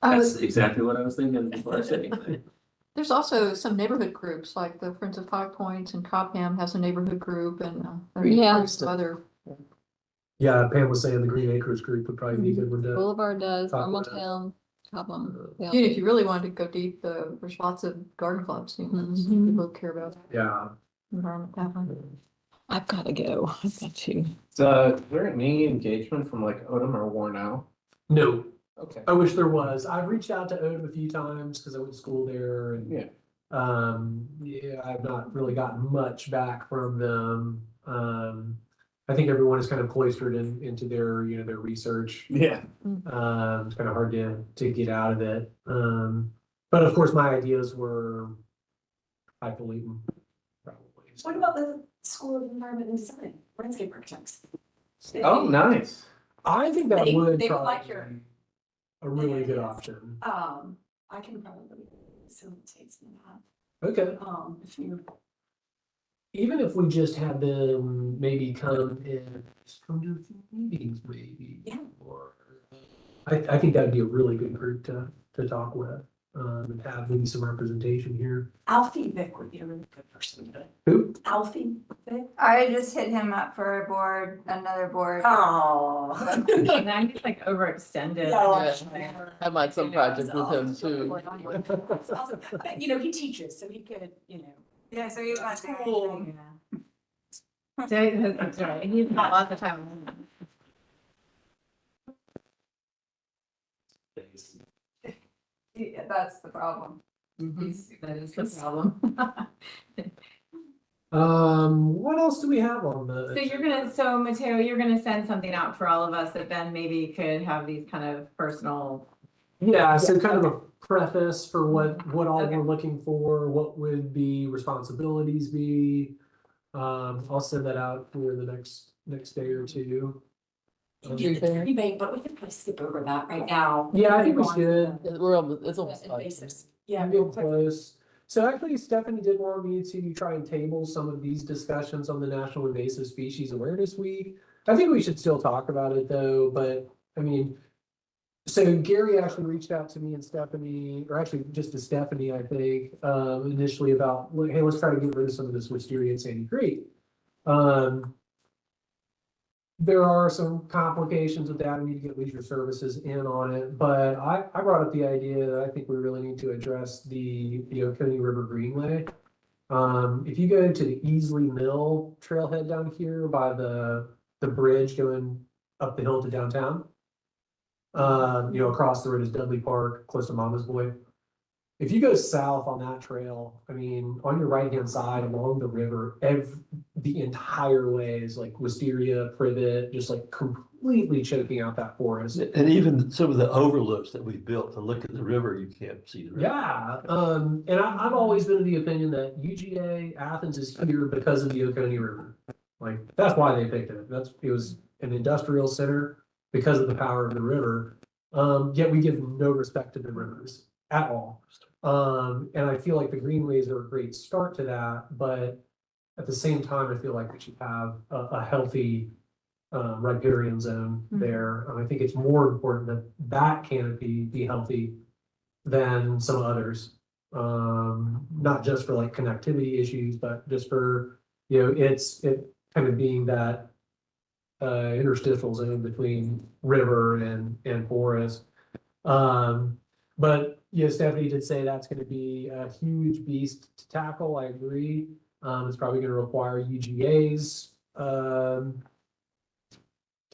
that's exactly what I was thinking before I said anything. There's also some neighborhood groups, like the Friends of Five Points and Cobham has a neighborhood group and Yeah. some other. Yeah, Pam was saying the Green Acres group would probably be a good one to. Boulevard does, Talk about Town, Cobham. Yeah, if you really wanted to go deep, there's lots of garden clubs, Mhm. people who care about Yeah. environment that way. I've got to go. I've got to. So, is there any engagement from like Odom or Warnow? No, Okay. I wish there was. I've reached out to Odom a few times because I went to school there and. Yeah. Yeah, I've not really gotten much back from them. I think everyone is kind of cloistered into their, their research. Yeah. It's kind of hard to get out of it. But of course, my ideas were highfalutin, probably. What about the School of Environment and Design, landscape architects? Oh, nice. I think that They- would they would probably like your- be a really good Yes. option. I can probably facilitate some of that, Okay. if you. Even if we just had them maybe come and come to a few meetings, maybe. Yeah. Or, I think that'd be a really good group to talk with, and have maybe some representation here. Alfie Vick would be a really good person to. Who? Alfie Vick? I just hit him up for another board. Oh. And I'm just like overextended. Yeah. I'm on some project with him too. But, he teaches, so he could, Yeah, so you want Cool. Yeah. That's right. He's not all the time. Yeah, that's the problem. That is the problem. What else do we have on the? So Mateo, you're gonna send something out for all of us that then maybe could have these kind of personal. Yeah, so kind of a preface for what all Okay. we're looking for, what would be responsibilities be. I'll send that out for the next day or two. Rebate, but we can probably skip over that right now. Yeah, I think we should. We're almost, it's almost like. Invasives. Yeah. Real close. So actually, Stephanie did want me to try and table some of these discussions on the National Invasive Species Awareness Week. I think we should still talk about it though, but I mean, so Gary actually reached out to me and Stephanie, or actually just to Stephanie, I think, initially about, hey, let's try to get rid of some of this wisteria in Sandy Creek. There are some complications with that. We need to get leisure services in on it, but I brought up the idea that I think we really need to address the Oconee River Greenway. If you go to the Easley Mill trailhead down here by the bridge going up the hill to downtown, across the road is Dudley Park, close to Mama's Boy. If you go south on that trail, I mean, on your right-hand side along the river, the entire way is like wisteria, privet, just like completely choking out that forest. And even some of the overlooks that we built to look at the river, you can't see the river. Yeah, and I've always been of the opinion that UGA Athens is here because of the Oconee River. Like, that's why they picked it. It was an industrial center because of the power of the river. Yet we give no respect to the rivers at all. And I feel like the greenways are a great start to that, but at the same time, I feel like we should have a healthy riparian zone there. And I think it's more important that that canopy be healthy than some others. Not just for like connectivity issues, but just for, it kind of being that interstitial zone between river and forest. But yeah, Stephanie did say that's going to be a huge beast to tackle. I agree. It's probably going to require UGA's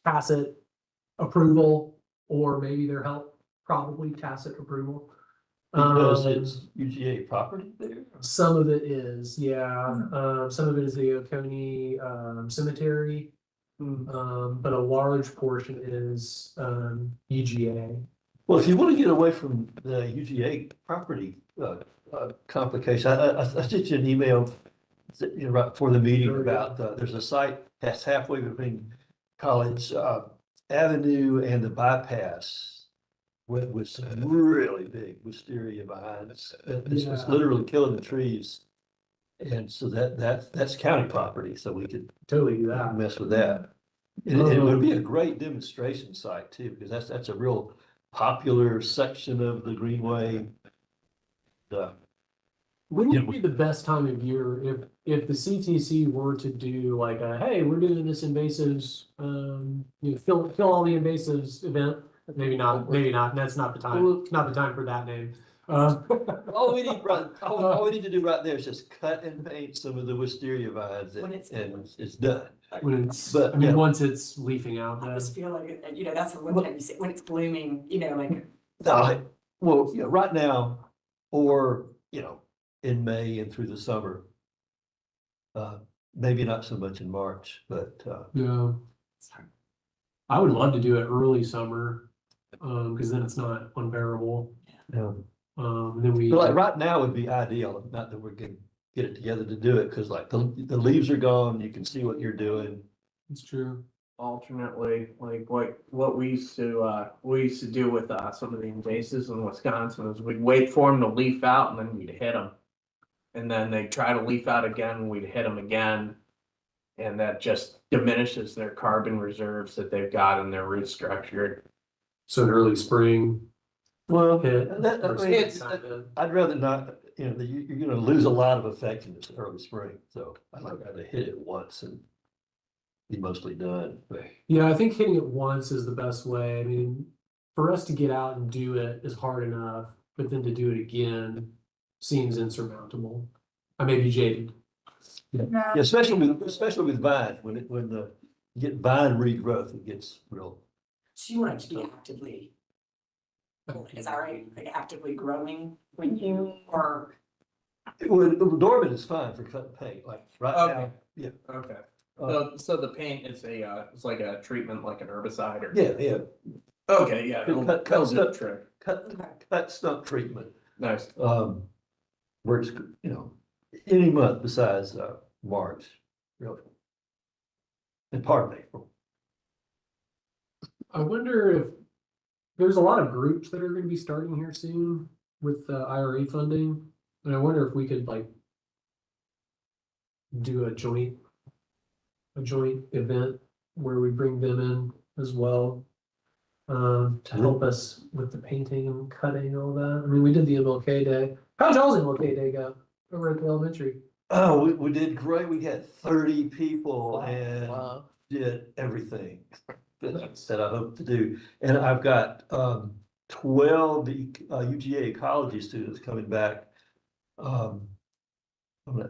tacit approval or maybe their help probably tacit approval. Because Um, it's UGA property there? Some of it is, yeah. Some of it is the Oconee Cemetery. But a large portion is UGA. Well, if you want to get away from the UGA property complication, I sent you an email right before the meeting about, there's a site that's halfway between College Avenue and the bypass with some really big wisteria vines. It's Yeah. literally killing the trees. And so that's county property, so we could Totally do that. mess with that. And it would be a great demonstration site too, because that's a real popular section of the Greenway. When Yeah, would be the best time of year if the CTC were to do like a, hey, we're doing this invasives, fill all the invasives event? Maybe not, that's not the time, it's not the time for that name. All we need to do right there is just cut and paint some of the wisteria vines When and it's done. When it's, But, I mean, yeah. once it's leafing out, I then. just feel like, that's the one time you see, when it's blooming, like. Well, right now, or, in May and through the summer. Maybe not so much in March, but, Yeah. I would love to do it early summer, because then it's not unbearable. yeah. Then we. But like right now would be ideal, not that we're gonna get it together to do it, because like the leaves are gone, you can see what you're doing. It's true. Alternately, like what we used to do with some of the invasives in Wisconsin is we'd wait for them to leaf out and then we'd hit them. And then they'd try to leaf out again, and we'd hit them again. And that just diminishes their carbon reserves that they've got in their root structure. So an early spring. Well, hit. I'd rather not, you're gonna lose a lot of effectiveness in early spring, so I'd rather hit it once and be mostly done. Yeah, I think hitting it once is the best way. I mean, for us to get out and do it is hard enough, but then to do it again seems insurmountable. I may be jaded. Yeah, especially with vine, when you get vine regrowth, it gets real. So you want it to be actively. Is that right? Like actively growing when you are. Dormant is fine for cut and paint, like right Okay. now, yeah. Okay. So the paint is it's like a treatment like an herbicide or. Yeah. Okay, yeah. Cut do the trick. Cut stump treatment. Nice. Works, any month besides March, really. And part of April. I wonder if there's a lot of groups that are going to be starting here soon with IRA funding. And I wonder if we could like do a joint event where we bring them in as well. To help us with the painting and cutting and all that. I mean, we did the MLK Day. How'd y'all's MLK Day go over at the elementary? Oh, we did great. We had 30 people and Wow. did everything that I hope to do. And I've got 12 UGA ecology students coming back on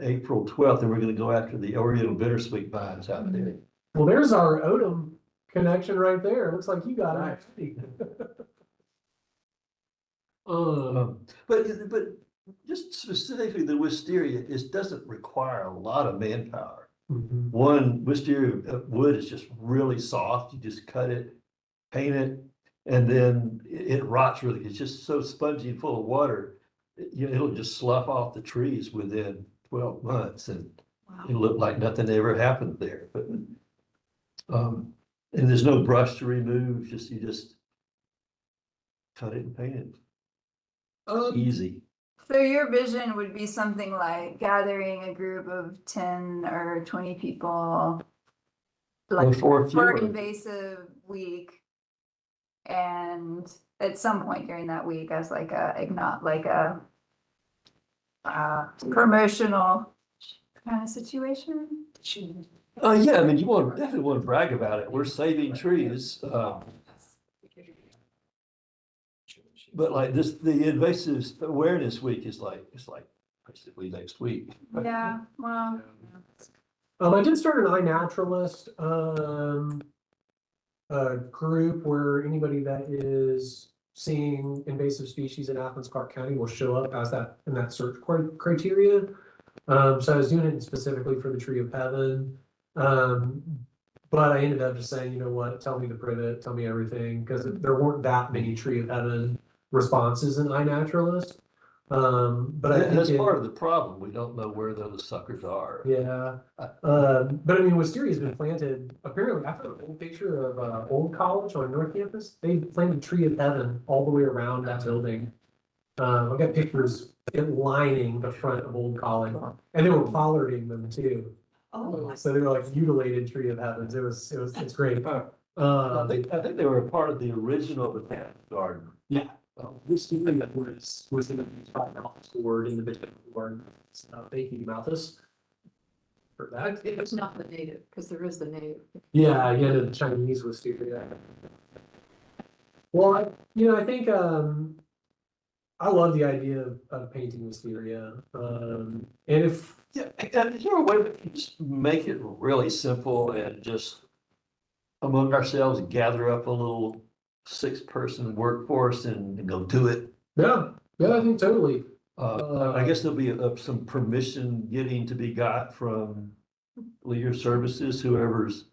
April 12th, and we're going to go after the Oriental bittersweet vines out there. Well, there's our Odom connection right there. It looks like you got it. But just specifically the wisteria, it doesn't require a lot of manpower. One, wisteria wood is just really soft. You just cut it, paint it, and then it rots really. It's just so spongy and full of water. It'll just slough off the trees within 12 months, and it'll look like nothing ever happened there. But and there's no brush to remove. You just cut it and paint it. Easy. So your vision would be something like gathering a group of 10 or 20 people. Like for invasive week. And at some point during that week as like a promotional kind of situation. Yeah, I mean, you definitely want to brag about it. We're saving trees. But like the invasive awareness week is it's like basically next week. Yeah, well. I did start an iNaturalist group where anybody that is seeing invasive species in Athens-Clarke County will show up as that, in that search criteria. So I was doing it specifically for the tree of heaven. But I ended up just saying, you know what, tell me the privet, tell me everything, because there weren't that many tree of heaven responses in iNaturalist. But I think That's part of the problem. We don't know where those suckers are. yeah. But I mean, wisteria's been planted, apparently, I found an old picture of Old College on North Campus. They planted tree of heaven all the way around that building. I've got pictures lining the front of Old College, and they were pollarding them too. Oh, So they were like mutilated tree of heavens. It's great. I think they were a part of the original botanical garden. Yeah. This thing that was in the board in the botanical garden. Thank you, Malthus. For that. It's not the native, because there is the native. Yeah, the Chinese wisteria. Well, I think I love the idea of painting wisteria. And if Yeah, and is there a way we can just make it really simple and just among ourselves gather up a little 6-person workforce and go do it? yeah, I think totally. I guess there'll be some permission getting to be got from Leisure Services, whoever's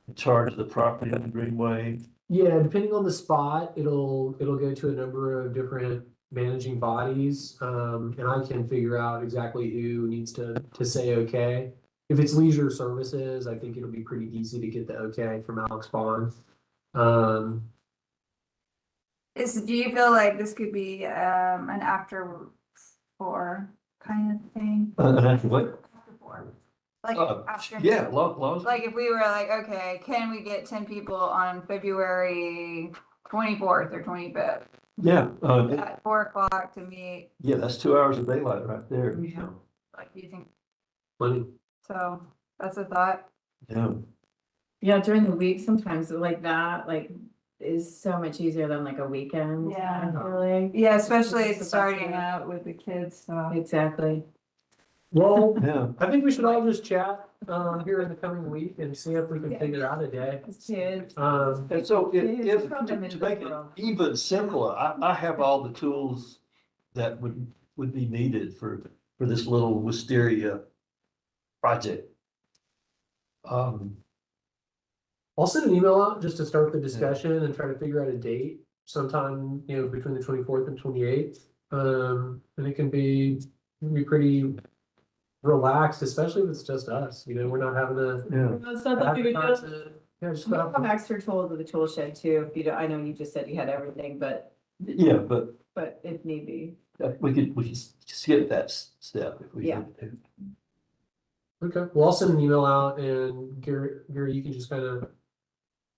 in charge of the property on the Greenway. Yeah, depending on the spot, it'll go to a number of different managing bodies. And I can figure out exactly who needs to say okay. If it's Leisure Services, I think it'll be pretty easy to get the okay from Alex Bond. Do you feel like this could be an after 4 kind of thing? After what? After 4. Like after. Yeah, long. Like if we were like, okay, can we get 10 people on February 24th or 25th Yeah, at 4 o'clock to meet? yeah, that's 2 hours of daylight right there. Yeah. So, Like, do you think? Plenty. So that's a thought. yeah. Yeah, during the week, sometimes like that, like, is so much easier than like a weekend. Yeah. I feel like. Yeah, especially That's the best starting way. out with the kids, so. Exactly. Well, Yeah. I think we should all just chat here in the coming week and see if we can figure out a day. Kids. And so if Put them in to the make it world. even simpler, I have all the tools that would be needed for this little wisteria project. I'll send an email out just to start the discussion and try to figure out a date sometime, between the 24th and 28th. And it can be pretty relaxed, especially if it's just us, we're not having to. Yeah. It's not that big a deal. Yeah, just We go have out. extra tools at the tool shed too, if you don't, I know you just said you had everything, but Yeah, but if need be. we could skip that step if we. Yeah. had to. Okay, well, I'll send an email out and Gary, you can just kind of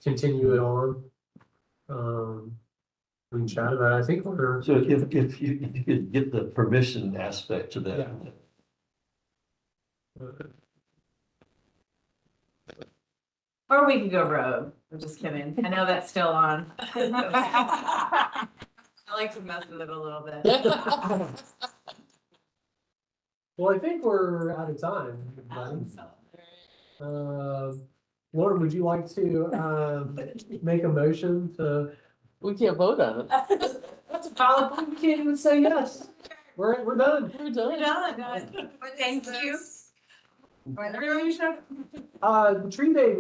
continue it on. We can chat about it. I think we're. So if you could get the permission aspect to that. Yeah. Or we could go rogue. I'm just kidding. I know that's still on. I like to mess with it a little bit. Well, I think we're out of time. Lauren, would you like to make a motion to? We can't vote on it. That's a valid point. We can't even say yes. We're done. We're done. Thank you. The tree day